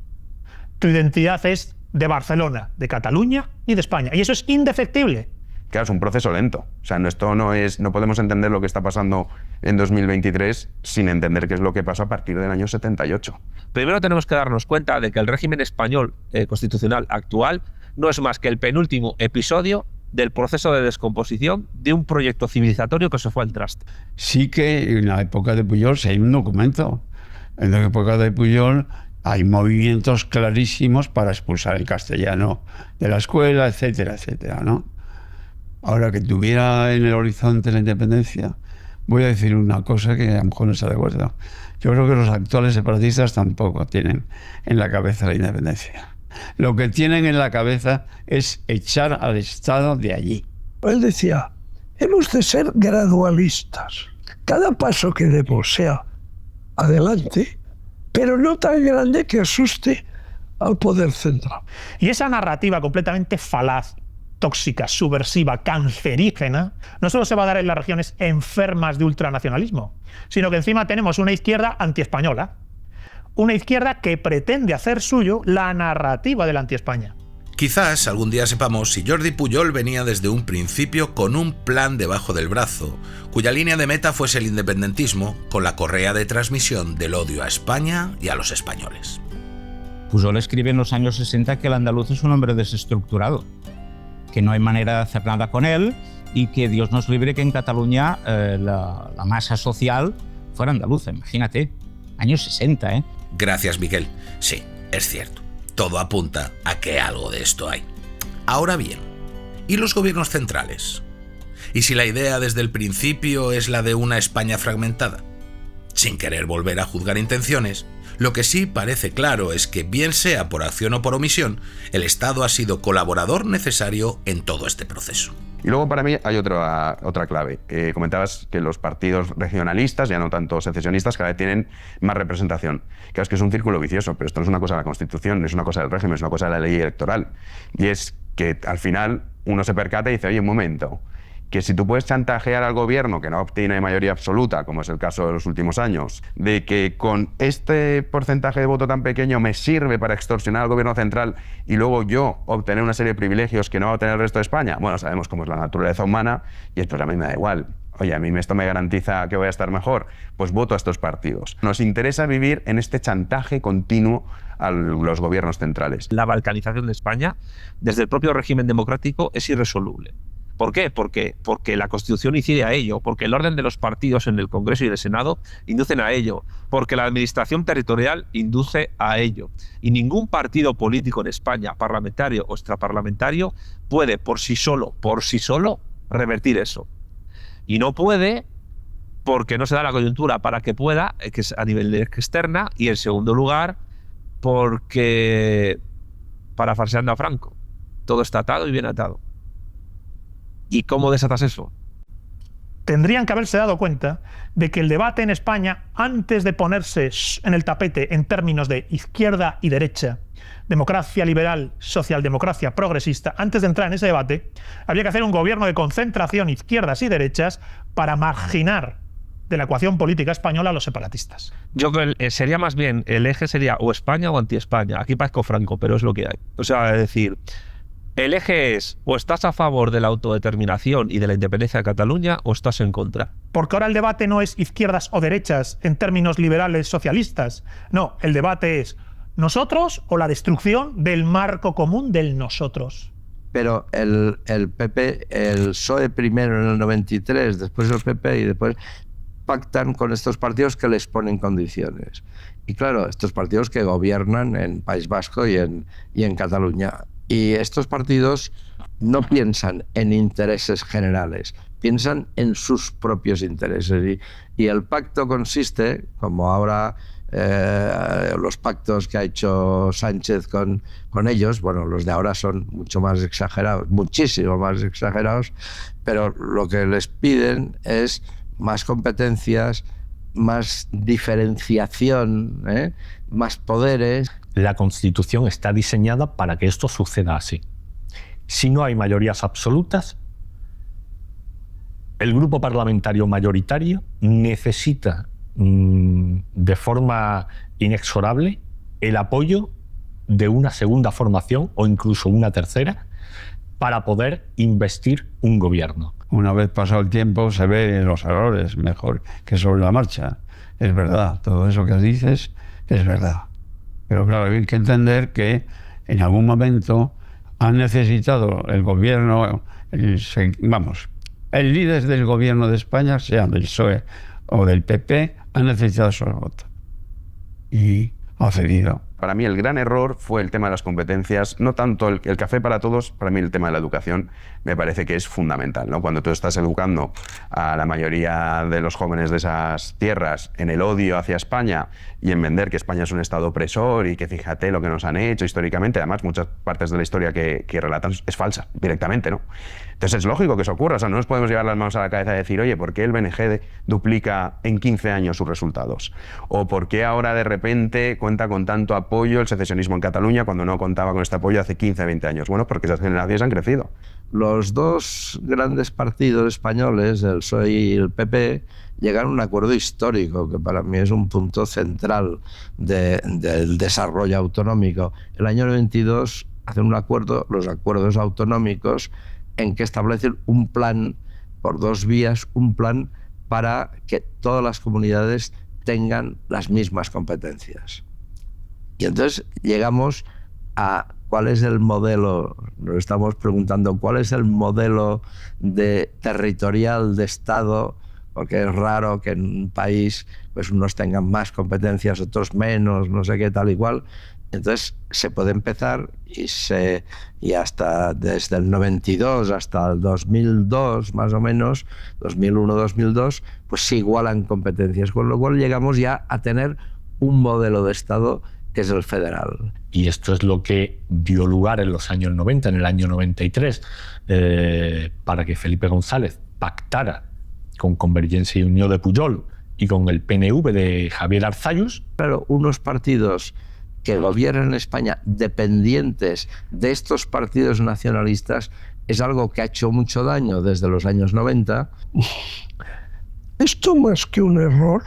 Tu identidad es de Barcelona, de Cataluña y de España. Y eso es indefectible. Claro, es un proceso lento. O sea, no podemos entender lo que está pasando en 2023 sin entender qué es lo que pasó a partir del año 78. Primero tenemos que darnos cuenta de que el régimen español constitucional actual no es más que el penúltimo episodio del proceso de descomposición de un proyecto civilizatorio que se fue al traste. Sí que en la época de Pujol hay un documento. En la época de Pujol hay movimientos clarísimos para expulsar el castellano de la escuela, etcétera, etcétera, ¿no? Ahora, que tuviera en el horizonte la independencia, voy a decir una cosa que a lo mejor no está de acuerdo. Yo creo que los actuales separatistas tampoco tienen en la cabeza la independencia. Lo que tienen en la cabeza es echar al Estado de allí. Él decía, hemos de ser gradualistas. Cada paso que demos sea adelante, pero no tan grande que asuste al poder central. Y esa narrativa completamente falaz, tóxica, subversiva, cancerígena, no solo se va a dar en las regiones enfermas de ultranacionalismo, sino que encima tenemos una izquierda antiespañola, una izquierda que pretende hacer suyo la narrativa de la anti-España. Quizás algún día sepamos si Jordi Pujol venía desde un principio con un plan debajo del brazo, cuya línea de meta fuese el independentismo, con la correa de transmisión del odio a España y a los españoles. Pujol escribe en los años 60 que el andaluz es un hombre desestructurado, que no hay manera de hacer nada con él y que Dios nos libre que en Cataluña la masa social fuera andaluza. Imagínate, años 60, ¿eh? Gracias, Miguel. Sí, es cierto. Todo apunta a que algo de esto hay. Ahora bien, ¿y los gobiernos centrales? ¿Y si la idea desde el principio es la de una España fragmentada? Sin querer volver a juzgar intenciones, lo que sí parece claro es que, bien sea por acción o por omisión, el Estado ha sido colaborador necesario en todo este proceso. Y luego para mí hay otra clave. Comentabas que los partidos regionalistas, ya no tanto secesionistas, cada vez tienen más representación. Claro, es que es un círculo vicioso, pero esto no es una cosa de la Constitución, no es una cosa del régimen, es una cosa de la ley electoral. Y es que al final uno se percata y dice, oye, un momento, que si tú puedes chantajear al gobierno que no obtiene mayoría absoluta, como es el caso de los últimos años, de que con este porcentaje de voto tan pequeño me sirve para extorsionar al gobierno central y luego yo obtener una serie de privilegios que no va a obtener el resto de España, bueno, sabemos cómo es la naturaleza humana y esto a mí me da igual. oye, a mí esto me garantiza que voy a estar mejor, pues voto a estos partidos. Nos interesa vivir en este chantaje continuo a los gobiernos centrales. La balcanización de España, desde el propio régimen democrático, es irresoluble. ¿Por qué? Porque la Constitución incide a ello, porque el orden de los partidos en el Congreso y el Senado inducen a ello, porque la administración territorial induce a ello. Y ningún partido político en España, parlamentario o extraparlamentario, puede por sí solo, revertir eso. Y no puede porque no se da la coyuntura para que pueda, que es a nivel externa, y en segundo lugar, porque, parafraseando a Franco, todo está atado y bien atado. ¿Y cómo desatas eso? Tendrían que haberse dado cuenta de que el debate en España, antes de ponerse en el tapete en términos de izquierda y derecha, democracia liberal, socialdemocracia progresista, antes de entrar en ese debate, había que hacer un gobierno de concentración izquierdas y derechas para marginar de la ecuación política española a los separatistas. Yo creo que sería más bien, el eje sería o España o anti-España. Aquí parezco Franco, pero es lo que hay. O sea, es decir, el eje es o estás a favor de la autodeterminación y de la independencia de Cataluña o estás en contra. Porque ahora el debate no es izquierdas o derechas en términos liberales socialistas. No, el debate es nosotros o la destrucción del marco común del nosotros. Pero el PP, el PSOE primero en el 93, después el PP y después pactan con estos partidos que les ponen condiciones. Y claro, estos partidos que gobiernan en País Vasco y en Cataluña. Y estos partidos no piensan en intereses generales, piensan en sus propios intereses. Y el pacto consiste, como ahora los pactos que ha hecho Sánchez con ellos, bueno, los de ahora son mucho más exagerados, muchísimo más exagerados, pero lo que les piden es más competencias, más diferenciación, más poderes. La Constitución está diseñada para que esto suceda así. Si no hay mayorías absolutas, el grupo parlamentario mayoritario necesita de forma inexorable el apoyo de una segunda formación o incluso una tercera para poder investir un gobierno. Una vez pasado el tiempo se ven los errores mejor que sobre la marcha. Es verdad, todo eso que dices es verdad. Pero claro, hay que entender que en algún momento han necesitado el gobierno, el líder del gobierno de España, sea del PSOE o del PP, han necesitado esos votos. Y ha cedido. Para mí el gran error fue el tema de las competencias, no tanto el café para todos, para mí el tema de la educación me parece que es fundamental, ¿no? Cuando tú estás educando a la mayoría de los jóvenes de esas tierras en el odio hacia España y en vender que España es un estado opresor y que fíjate lo que nos han hecho históricamente, además muchas partes de la historia que relatan es falsa directamente, ¿no? Entonces es lógico que eso ocurra, o sea, no nos podemos llevar las manos a la cabeza y decir, oye, ¿por qué el BNG duplica en 15 años sus resultados? ¿O por qué ahora de repente cuenta con tanto apoyo el secesionismo en Cataluña cuando no contaba con este apoyo hace 15, 20 años? Bueno, porque esas generaciones han crecido. Los dos grandes partidos españoles, el PSOE y el PP, llegaron a un acuerdo histórico que para mí es un punto central del desarrollo autonómico. El año 92 hacen un acuerdo, los acuerdos autonómicos, en que establecen un plan por dos vías, un plan para que todas las comunidades tengan las mismas competencias. Y entonces llegamos a cuál es el modelo, nos estamos preguntando cuál es el modelo territorial de Estado, porque es raro que en un país pues unos tengan más competencias, otros menos, no sé qué, tal y cual. Entonces se puede empezar y hasta desde el 92 hasta el 2002 más o menos, 2001-2002, pues se igualan competencias, con lo cual llegamos ya a tener un modelo de Estado que es el federal. Y esto es lo que dio lugar en los años 90, en el año 93, para que Felipe González pactara con Convergencia y Unió de Pujol y con el PNV de Javier Arzallus. Claro, unos partidos que gobiernan en España dependientes de estos partidos nacionalistas es algo que ha hecho mucho daño desde los años 90. Esto más que un error,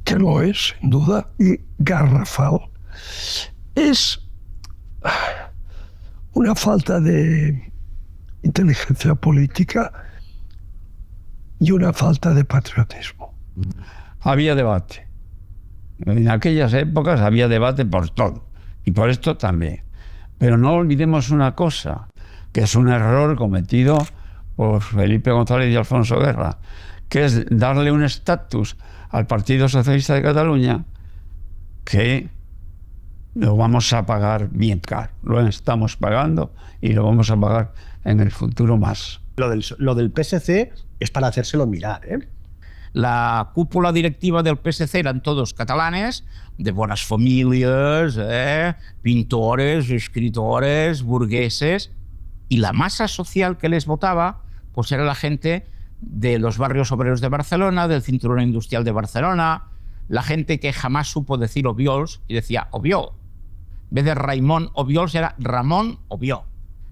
que lo es, sin duda, y garrafal, es una falta de inteligencia política y una falta de patriotismo. Había debate. En aquellas épocas había debate por todo, y por esto también. Pero no olvidemos una cosa, que es un error cometido por Felipe González y Alfonso Guerra, que es darle un estatus al Partido Socialista de Cataluña que lo vamos a pagar bien caro. Lo estamos pagando y lo vamos a pagar en el futuro más. Lo del PSC es para hacérselo mirar, ¿eh? La cúpula directiva del PSC eran todos catalanes, de buenas familias, pintores, escritores, burgueses, y la masa social que les votaba pues era la gente de los barrios obreros de Barcelona, del cinturón industrial de Barcelona, la gente que jamás supo decir Obiols y decía Obió. En vez de Raimón Obiols era Ramón Obió.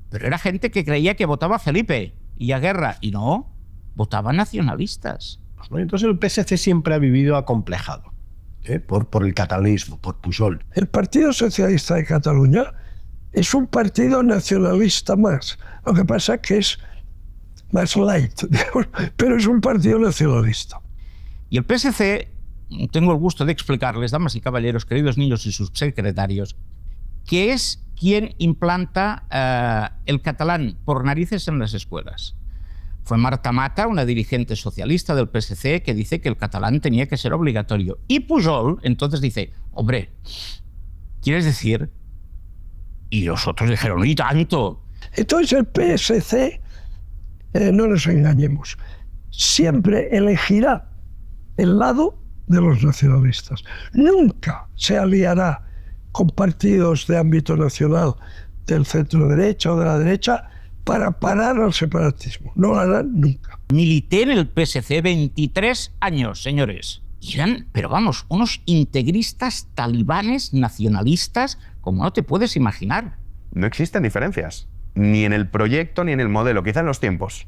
Pero era gente que creía que votaba a Felipe y a Guerra, y no, votaban nacionalistas. Entonces el PSC siempre ha vivido acomplejado, por el catalanismo, por Pujol. El Partido Socialista de Cataluña es un partido nacionalista más. Lo que pasa es que es más light, digamos, pero es un partido nacionalista. Y el PSC, tengo el gusto de explicarles, damas y caballeros, queridos niños y sus secretarios, que es quien implanta el catalán por narices en las escuelas. Fue Marta Mata, una dirigente socialista del PSC, que dice que el catalán tenía que ser obligatorio. Y Pujol entonces dice, hombre, ¿quieres decir? Y los otros dijeron, ¡y tanto! Entonces el PSC, no nos engañemos, siempre elegirá el lado de los nacionalistas. Nunca se aliará con partidos de ámbito nacional del centro derecha o de la derecha para parar al separatismo. No lo harán nunca. Milité en el PSC 23 años, señores. Y eran, pero vamos, unos integristas talibanes nacionalistas como no te puedes imaginar. No existen diferencias, ni en el proyecto ni en el modelo, quizá en los tiempos.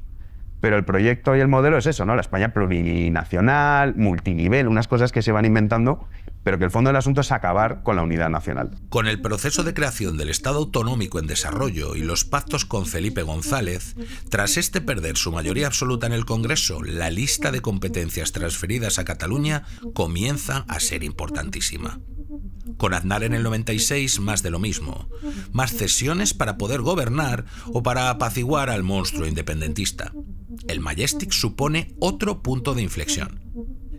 Pero el proyecto y el modelo es eso, ¿no? La España plurinacional, multinivel, unas cosas que se van inventando, pero que el fondo del asunto es acabar con la unidad nacional. Con el proceso de creación del Estado autonómico en desarrollo y los pactos con Felipe González, tras este perder su mayoría absoluta en el Congreso, la lista de competencias transferidas a Cataluña comienza a ser importantísima. Con Aznar en el 96, más de lo mismo. Más cesiones para poder gobernar o para apaciguar al monstruo independentista. El Majestic supone otro punto de inflexión.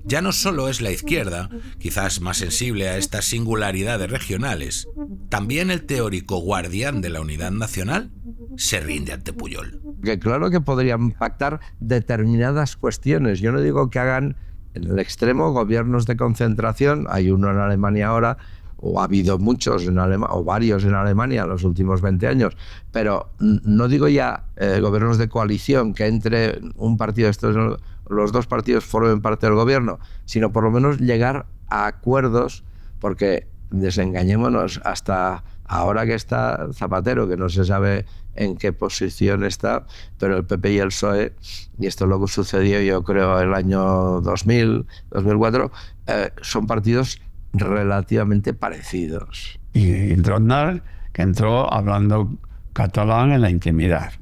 Ya no solo es la izquierda, quizás más sensible a estas singularidades regionales, también el teórico guardián de la unidad nacional se rinde ante Pujol. Que claro que podrían pactar determinadas cuestiones. Yo no digo que hagan en el extremo gobiernos de concentración, hay uno en Alemania ahora, o ha habido muchos en Alemania, o varios en Alemania en los últimos 20 años, pero no digo ya gobiernos de coalición, que entre un partido, los dos partidos formen parte del gobierno, sino por lo menos llegar a acuerdos, porque desengañémonos, hasta ahora que está Zapatero, que no se sabe en qué posición está, pero el PP y el PSOE, y esto es lo que sucedió yo creo el año 2000, 2004, son partidos relativamente parecidos. Y entró Aznar, que entró hablando catalán en la intimidad.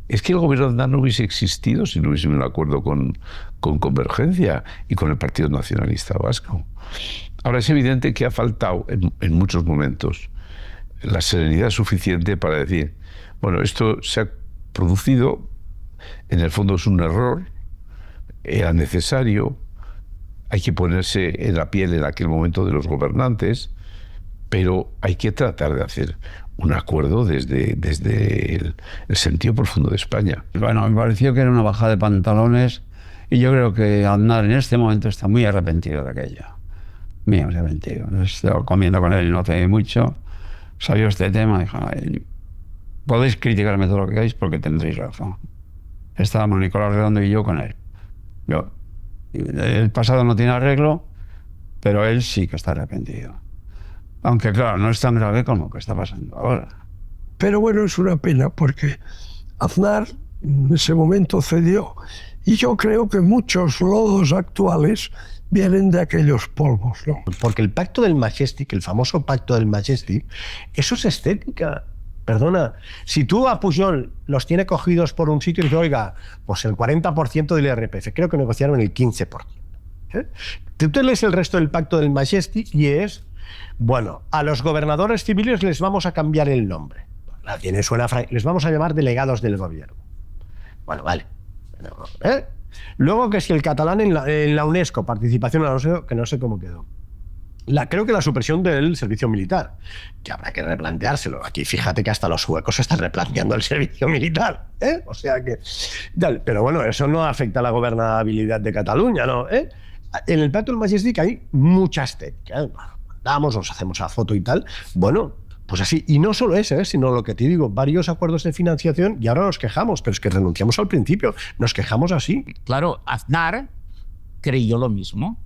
Es que el gobierno de Aznar no hubiese existido si no hubiese un acuerdo con Convergencia y con el Partido Nacionalista Vasco. Ahora es evidente que ha faltado en muchos momentos la serenidad suficiente para decir, bueno, esto se ha producido, en el fondo es un error, era necesario, hay que ponerse en la piel en aquel momento de los gobernantes, pero hay que tratar de hacer un acuerdo desde el sentido profundo de España. Bueno, me pareció que era una bajada de pantalones y yo creo que Aznar en este momento está muy arrepentido de aquello. Muy arrepentido. Estoy comiendo con él no hace mucho, salió este tema y dijo, podéis criticarme todo lo que queráis porque tendréis razón. Estábamos Nicolás Redondo y yo con él. El pasado no tiene arreglo, pero él sí que está arrepentido. Aunque claro, no es tan grave como lo que está pasando ahora. Pero bueno, es una pena porque Aznar en ese momento cedió. Y yo creo que muchos lodos actuales vienen de aquellos polvos, ¿no? Porque el pacto del Majestic, el famoso pacto del Majestic, eso es estética. Perdona, si tú a Pujol los tiene cogidos por un sitio y dices, oiga, pues el 40% del IRPF, creo que negociaron el 15%. Tú te lees el resto del pacto del Majestic y es, bueno, a los gobernadores civiles les vamos a cambiar el nombre. Les vamos a llamar delegados del gobierno. Bueno, vale. Luego que si el catalán en la UNESCO, participación en la UNESCO, que no sé cómo quedó. Creo que la supresión del servicio militar, que habrá que replanteárselo. Aquí fíjate que hasta los suecos están replanteando el servicio militar. O sea que... Pero bueno, eso no afecta a la gobernabilidad de Cataluña, ¿no? En el pacto del Majestic hay mucha estética. Damos, nos hacemos la foto y tal. Bueno, pues así. Y no solo ese, sino lo que te digo, varios acuerdos de financiación y ahora nos quejamos, pero es que renunciamos al principio. Nos quejamos así. Claro, Aznar creyó lo mismo.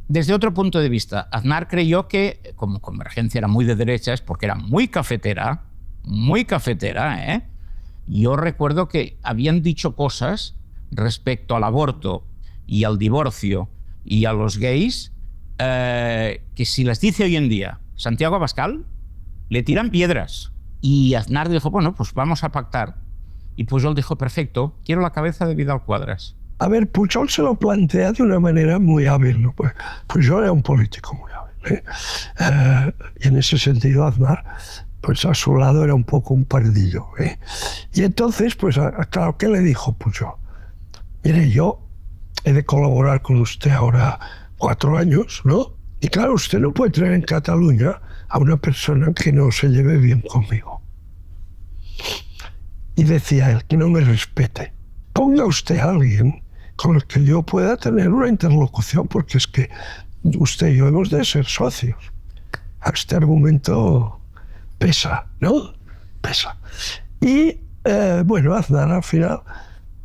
Desde otro punto de vista, Aznar creyó que, como Convergencia era muy de derechas, porque era muy cafetera, yo recuerdo que habían dicho cosas respecto al aborto y al divorcio y a los gays, que si las dice hoy en día Santiago Abascal, le tiran piedras. Y Aznar dijo, bueno, pues vamos a pactar. Y Pujol dijo, perfecto, quiero la cabeza de Vidal Quadras. A ver, Pujol se lo plantea de una manera muy hábil, ¿no? Pues Pujol era un político muy hábil, y en ese sentido Aznar, pues a su lado era un poco un pardillo, Y entonces, pues claro, ¿qué le dijo Pujol? Mire, yo he de colaborar con usted ahora 4 años, ¿no? Y claro, usted no puede traer en Cataluña a una persona que no se lleve bien conmigo. Y decía él, que no me respete. Ponga usted a alguien con el que yo pueda tener una interlocución, porque es que usted y yo hemos de ser socios. Este argumento pesa, ¿no? Pesa. Y, bueno, Aznar al final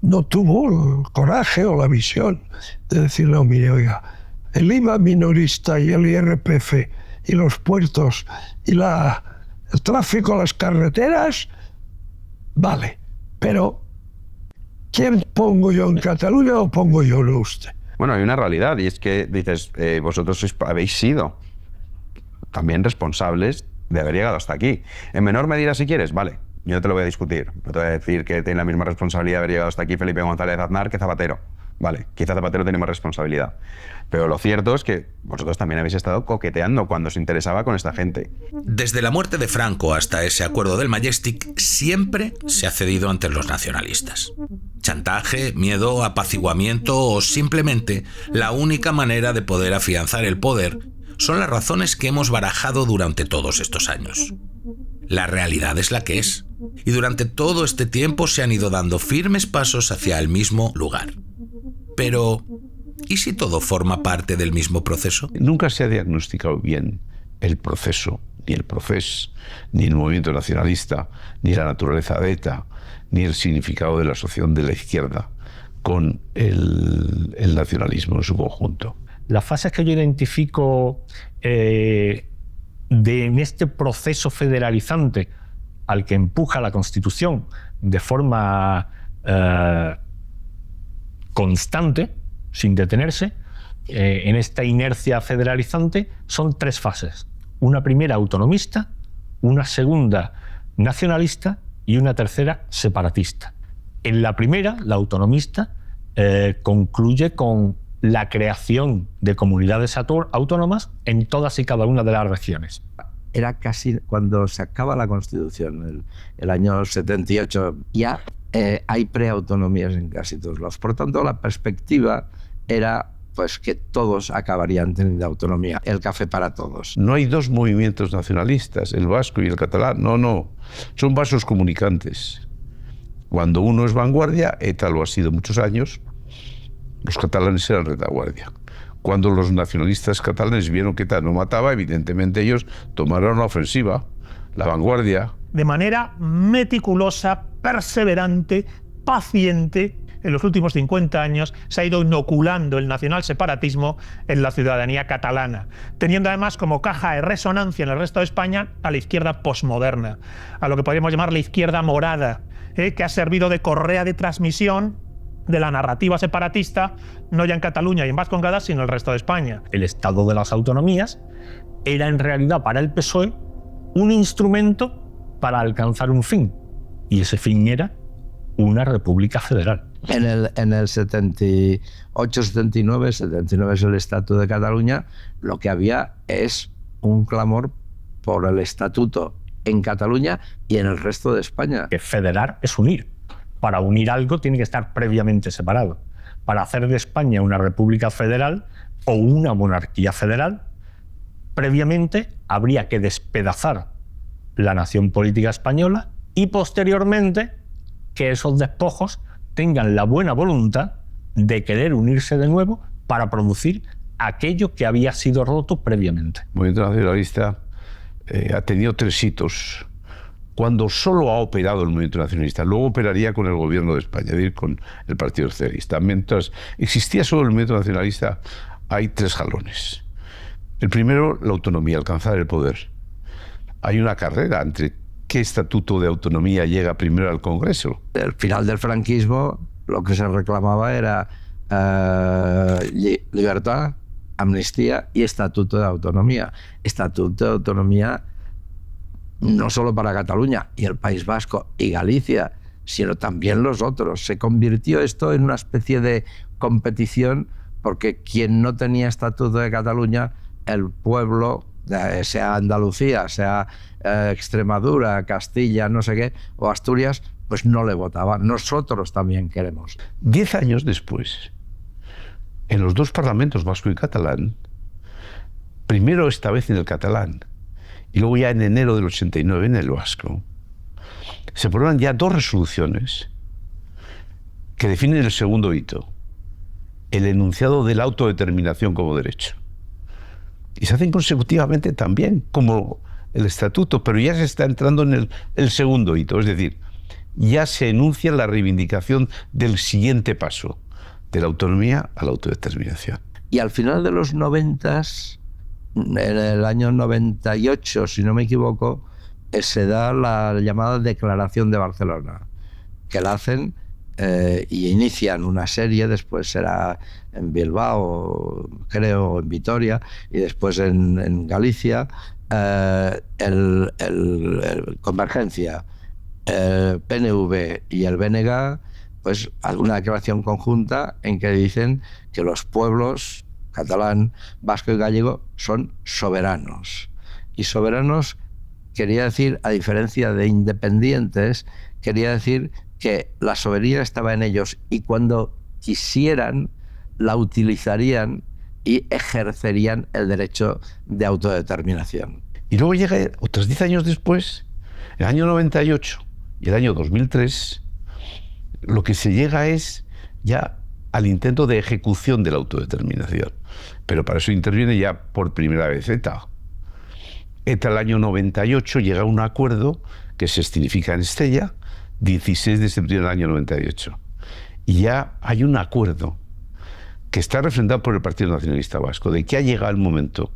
no tuvo el coraje o la visión de decir, no, mire, oiga, el IVA minorista y el IRPF y los puertos y el tráfico a las carreteras, vale, pero ¿quién pongo yo en Cataluña o pongo yo no usted? Bueno, hay una realidad y es que dices, vosotros habéis sido también responsables de haber llegado hasta aquí. En menor medida si quieres, vale, yo no te lo voy a discutir. No te voy a decir que tiene la misma responsabilidad de haber llegado hasta aquí Felipe González Aznar que Zapatero. Vale, quizá Zapatero tiene más responsabilidad. Pero lo cierto es que vosotros también habéis estado coqueteando cuando os interesaba con esta gente. Desde la muerte de Franco hasta ese acuerdo del Majestic, siempre se ha cedido ante los nacionalistas. Chantaje, miedo, apaciguamiento o simplemente la única manera de poder afianzar el poder son las razones que hemos barajado durante todos estos años. La realidad es la que es. Y durante todo este tiempo se han ido dando firmes pasos hacia el mismo lugar. Pero, ¿y si todo forma parte del mismo proceso? Nunca se ha diagnosticado bien el proceso, ni el proceso, ni el movimiento nacionalista, ni la naturaleza de ETA, ni el significado de la asociación de la izquierda con el nacionalismo en su conjunto. Las fases que yo identifico en este proceso federalizante al que empuja la Constitución de forma constante, sin detenerse, en esta inercia federalizante, son 3 fases. Una primera autonomista, una segunda nacionalista y una tercera separatista. En la primera, la autonomista, concluye con la creación de comunidades autónomas en todas y cada una de las regiones. Era casi cuando se acaba la Constitución, el año 78, ya hay preautonomías en casi todos lados. Por tanto, la perspectiva era pues que todos acabarían teniendo autonomía, el café para todos. No hay 2 movimientos nacionalistas, el vasco y el catalán, no. Son vasos comunicantes. Cuando uno es vanguardia, ETA lo ha sido muchos años, los catalanes eran retaguardia. Cuando los nacionalistas catalanes vieron que ETA no mataba, evidentemente ellos tomaron la ofensiva, la vanguardia. De manera meticulosa, perseverante, paciente, en los últimos 50 años se ha ido inoculando el nacionalseparatismo en la ciudadanía catalana, teniendo además como caja de resonancia en el resto de España a la izquierda posmoderna, a lo que podríamos llamar la izquierda morada, que ha servido de correa de transmisión de la narrativa separatista, no ya en Cataluña y en Vascongadas, sino en el resto de España. El Estado de las autonomías era en realidad para el PSOE un instrumento para alcanzar un fin. Y ese fin era una república federal. En el 78, 79 es el Estatuto de Cataluña, lo que había es un clamor por el estatuto en Cataluña y en el resto de España. Que federar es unir. Para unir algo tiene que estar previamente separado. Para hacer de España una república federal o una monarquía federal, previamente habría que despedazar la nación política española y posteriormente que esos despojos tengan la buena voluntad de querer unirse de nuevo para producir aquello que había sido roto previamente. El movimiento nacionalista ha tenido 3 hitos. Cuando solo ha operado el movimiento nacionalista, luego operaría con el gobierno de España, es decir, con el Partido Socialista. Mientras existía solo el movimiento nacionalista, hay 3 jalones. El primero, la autonomía, alcanzar el poder. Hay una carrera entre qué estatuto de autonomía llega primero al Congreso. Al final del franquismo, lo que se reclamaba era libertad, amnistía y estatuto de autonomía. Estatuto de autonomía no solo para Cataluña y el País Vasco y Galicia, sino también los otros. Se convirtió esto en una especie de competición porque quien no tenía estatuto de Cataluña, el pueblo, sea Andalucía, sea Extremadura, Castilla, no sé qué, o Asturias, pues no le votaba. Nosotros también queremos. 10 años después, en los 2 parlamentos, vasco y catalán, primero esta vez en el catalán, y luego ya en enero del 89 en el vasco, se aprueban ya 2 resoluciones que definen el segundo hito, el enunciado de la autodeterminación como derecho. Y se hacen consecutivamente también, como el estatuto, pero ya se está entrando en el segundo hito, es decir, ya se enuncia la reivindicación del siguiente paso, de la autonomía a la autodeterminación. Y al final de los 90s, en el año 98, si no me equivoco, se da la llamada Declaración de Barcelona, que la hacen y inician una serie, después será en Bilbao, creo, en Vitoria, y después en Galicia, el Convergencia, el PNV y el BNG, pues alguna declaración conjunta en que dicen que los pueblos catalán, vasco y gallego son soberanos. Y soberanos quería decir, a diferencia de independientes, quería decir que la soberanía estaba en ellos y cuando quisieran la utilizarían y ejercerían el derecho de autodeterminación. Y luego llega otros 10 años después, el año 98 y el año 2003, lo que se llega es ya al intento de ejecución de la autodeterminación. Pero para eso interviene ya por primera vez ETA. ETA el año 98 llega a un acuerdo que se escenifica en Estella, 16 de septiembre del año 98. Y ya hay un acuerdo que está refrendado por el Partido Nacionalista Vasco, de que ha llegado el momento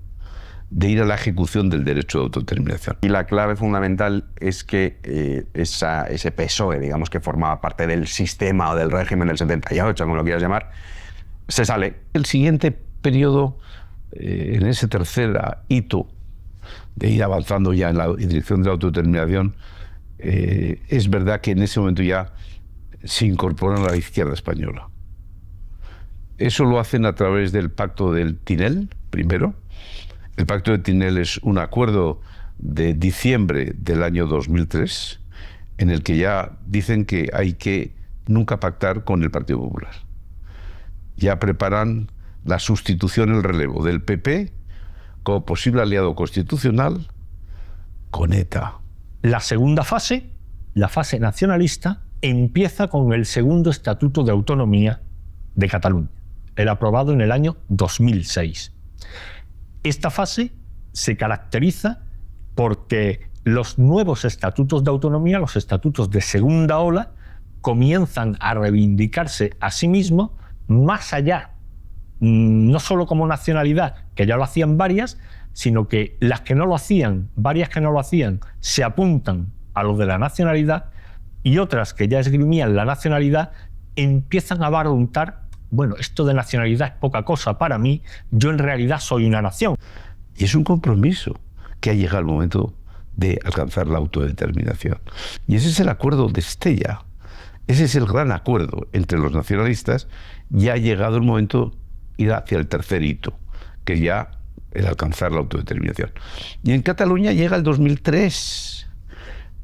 de ir a la ejecución del derecho de autodeterminación. Y la clave fundamental es que ese PSOE, digamos, que formaba parte del sistema o del régimen del 78, como lo quieras llamar, se sale. El siguiente periodo, en ese tercer hito de ir avanzando ya en la dirección de la autodeterminación, es verdad que en ese momento ya se incorporan a la izquierda española. Eso lo hacen a través del Pacto del Tinel, primero. El Pacto de Tinel es un acuerdo de diciembre del año 2003, en el que ya dicen que hay que nunca pactar con el Partido Popular. Ya preparan la sustitución, el relevo del PP como posible aliado constitucional con ETA. La segunda fase, la fase nacionalista, empieza con el segundo Estatuto de Autonomía de Cataluña, el aprobado en el año 2006. Esta fase se caracteriza porque los nuevos estatutos de autonomía, los estatutos de segunda ola, comienzan a reivindicarse a sí mismos más allá, no solo como nacionalidad, que ya lo hacían varias, sino que las que no lo hacían, varias que no lo hacían, se apuntan a lo de la nacionalidad y otras que ya esgrimían la nacionalidad empiezan a barruntar. Bueno, esto de nacionalidad es poca cosa para mí, yo en realidad soy una nación. Y es un compromiso que ha llegado el momento de alcanzar la autodeterminación. Y ese es el acuerdo de Estella. Ese es el gran acuerdo entre los nacionalistas. Ya ha llegado el momento de ir hacia el tercer hito, que es ya el alcanzar la autodeterminación. Y en Cataluña llega el 2003,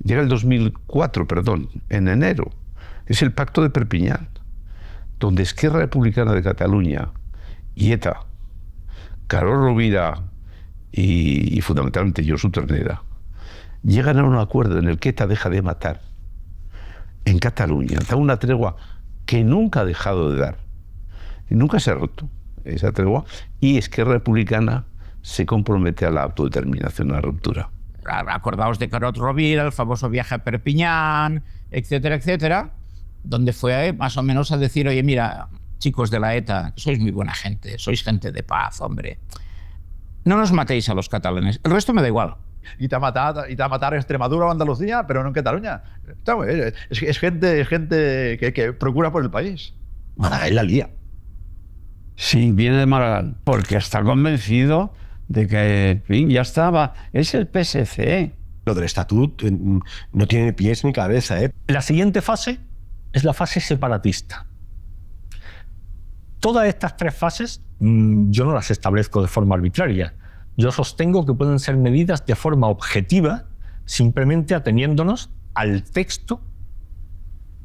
llega el 2004, perdón, en enero. Es el Pacto de Perpiñán, donde Esquerra Republicana de Cataluña y ETA, Carod Rovira y fundamentalmente Josu Ternera, llegan a un acuerdo en el que ETA deja de matar en Cataluña, da una tregua que nunca ha dejado de dar, y nunca se ha roto esa tregua, y Esquerra Republicana se compromete a la autodeterminación, a la ruptura. Acordaos de Carod Rovira, el famoso viaje a Perpiñán, etcétera, etcétera, donde fue más o menos a decir, oye, mira, chicos de la ETA, sois muy buena gente, sois gente de paz, hombre. No nos matéis a los catalanes, el resto me da igual. Y te ha matado en Extremadura o Andalucía, pero no en Cataluña. Es gente que procura por el país. Maragall la lía. Sí, viene de Maragall, porque está convencido de que, en fin, ya estaba. Es el PSC. Lo del estatut no tiene ni pies ni cabeza, ¿eh? La siguiente fase es la fase separatista. Todas estas tres fases yo no las establezco de forma arbitraria. Yo sostengo que pueden ser medidas de forma objetiva, simplemente ateniéndonos al texto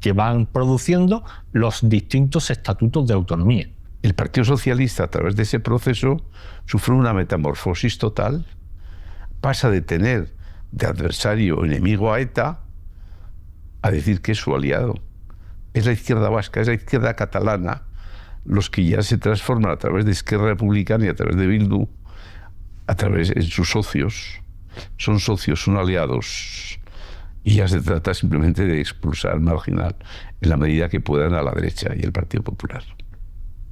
que van produciendo los distintos estatutos de autonomía. El Partido Socialista, a través de ese proceso, sufre una metamorfosis total, pasa de tener de adversario o enemigo a ETA a decir que es su aliado. Es la izquierda vasca, es la izquierda catalana, los que ya se transforman a través de Esquerra Republicana y a través de Bildu, a través de sus socios. Son socios, son aliados. Y ya se trata simplemente de expulsar, marginal, en la medida que puedan, a la derecha y el Partido Popular.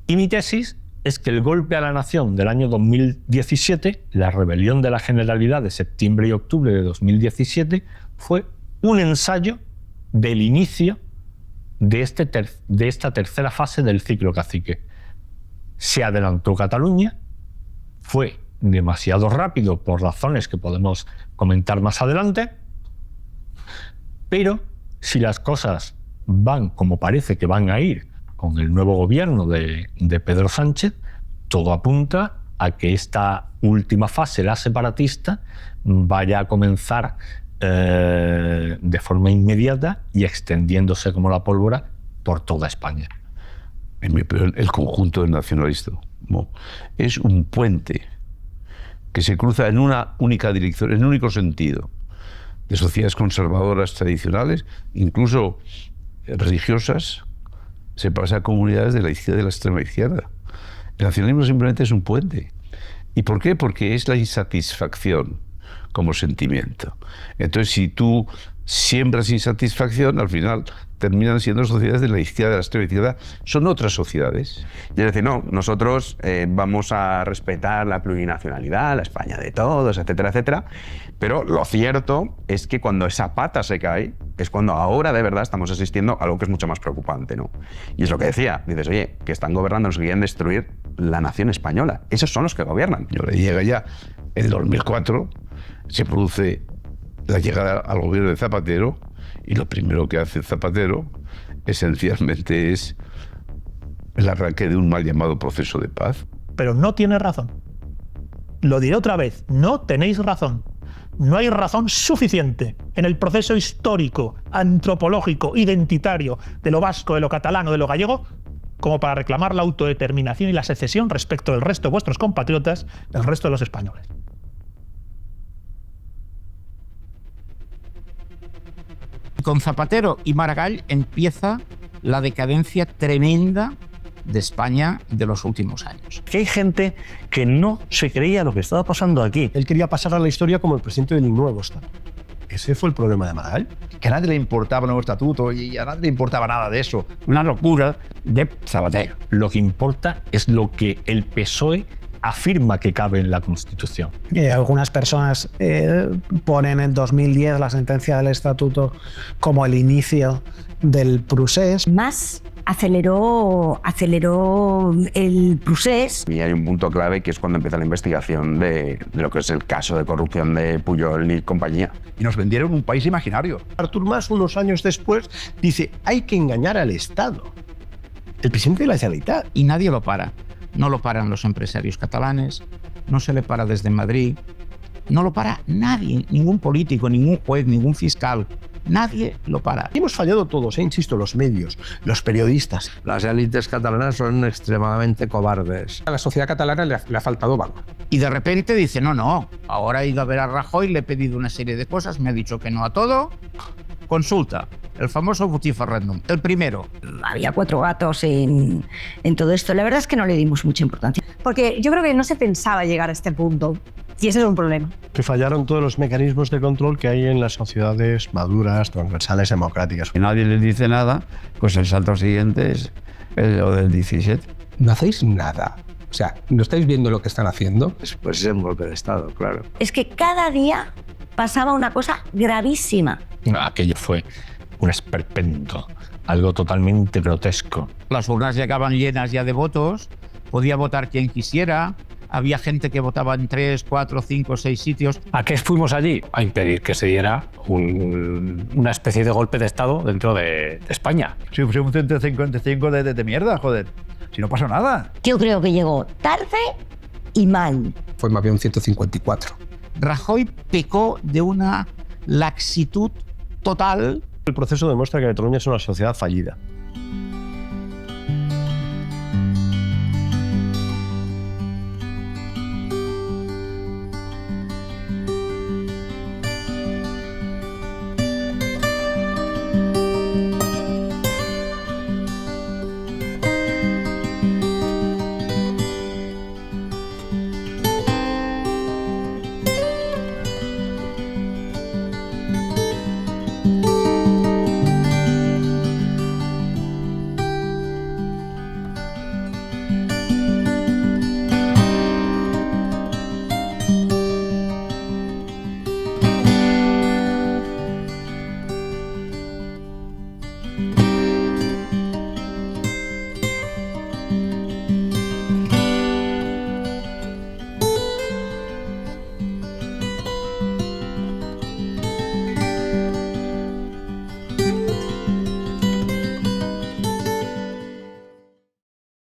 Y mi tesis es que el golpe a la nación del año 2017, la rebelión de la Generalidad de septiembre y octubre de 2017, fue un ensayo del inicio de esta tercera fase del ciclo cacique. Se adelantó Cataluña, fue demasiado rápido por razones que podemos comentar más adelante, pero si las cosas van como parece que van a ir con el nuevo gobierno de Pedro Sánchez, todo apunta a que esta última fase, la separatista, vaya a comenzar de forma inmediata y extendiéndose como la pólvora por toda España. En mi opinión, el conjunto del nacionalismo es un puente que se cruza en una única dirección, en un único sentido, de sociedades conservadoras tradicionales, incluso religiosas, se pasa a comunidades de la izquierda y de la extrema izquierda. El nacionalismo simplemente es un puente. ¿Y por qué? Porque es la insatisfacción como sentimiento. Entonces, si tú siembras insatisfacción, al final terminan siendo sociedades de la izquierda, de la extrema izquierda, son otras sociedades. Y es decir, no, nosotros vamos a respetar la plurinacionalidad, la España de todos, etcétera, etcétera, pero lo cierto es que cuando esa pata se cae, es cuando ahora de verdad estamos asistiendo a algo que es mucho más preocupante, ¿no? Y es lo que decía, dices, oye, que están gobernando, nos quieren destruir la nación española. Esos son los que gobiernan. Y ahora llega ya el 2004, se produce la llegada al gobierno de Zapatero, y lo primero que hace Zapatero esencialmente es el arranque de un mal llamado proceso de paz. Pero no tiene razón. Lo diré otra vez, no tenéis razón. No hay razón suficiente en el proceso histórico, antropológico, identitario de lo vasco, de lo catalano, de lo gallego, como para reclamar la autodeterminación y la secesión respecto del resto de vuestros compatriotas, del resto de los españoles. Con Zapatero y Maragall empieza la decadencia tremenda de España de los últimos años. Que hay gente que no se creía lo que estaba pasando aquí. Él quería pasar a la historia como el presidente del nuevo Estado. Ese fue el problema de Maragall. Que a nadie le importaba el nuevo estatuto y a nadie le importaba nada de eso. Una locura de Zapatero. Lo que importa es lo que el PSOE afirma que cabe en la Constitución. Algunas personas ponen en 2010 la sentencia del Estatuto como el inicio del procés. Mas aceleró el procés. Y hay un punto clave que es cuando empieza la investigación de lo que es el caso de corrupción de Pujol y compañía. Y nos vendieron un país imaginario. Artur Mas, unos años después, dice, hay que engañar al Estado. El presidente de la Generalitat. Y nadie lo para. No lo paran los empresarios catalanes, no se le para desde Madrid, no lo para nadie, ningún político, ningún juez, ningún fiscal. Nadie lo para. Hemos fallado todos, insisto, los medios, los periodistas. Las élites catalanas son extremadamente cobardes. A la sociedad catalana le ha faltado valor. Y de repente dice, no, ahora he ido a ver a Rajoy, le he pedido una serie de cosas, me ha dicho que no a todo. Consulta, el famoso vociferéndum, el primero. Había 4 gatos en todo esto. La verdad es que no le dimos mucha importancia. Porque yo creo que no se pensaba llegar a este punto. Y ese es un problema. Que fallaron todos los mecanismos de control que hay en las sociedades maduras, transversales, democráticas. Que nadie les dice nada, pues el salto siguiente es lo del 17. No hacéis nada. O sea, ¿no estáis viendo lo que están haciendo? Pues es un golpe de Estado, claro. Es que cada día pasaba una cosa gravísima. Aquello fue un esperpento, algo totalmente grotesco. Las urnas llegaban llenas ya de votos, podía votar quien quisiera, había gente que votaba en 3, 4, 5, 6 sitios. ¿A qué fuimos allí? A impedir que se diera una especie de golpe de Estado dentro de España. Sí, fue un 155 de mierda, joder. Si no pasó nada. Yo creo que llegó tarde y mal. Fue más bien un 154. Rajoy pecó de una laxitud total. El proceso demuestra que Cataluña es una sociedad fallida.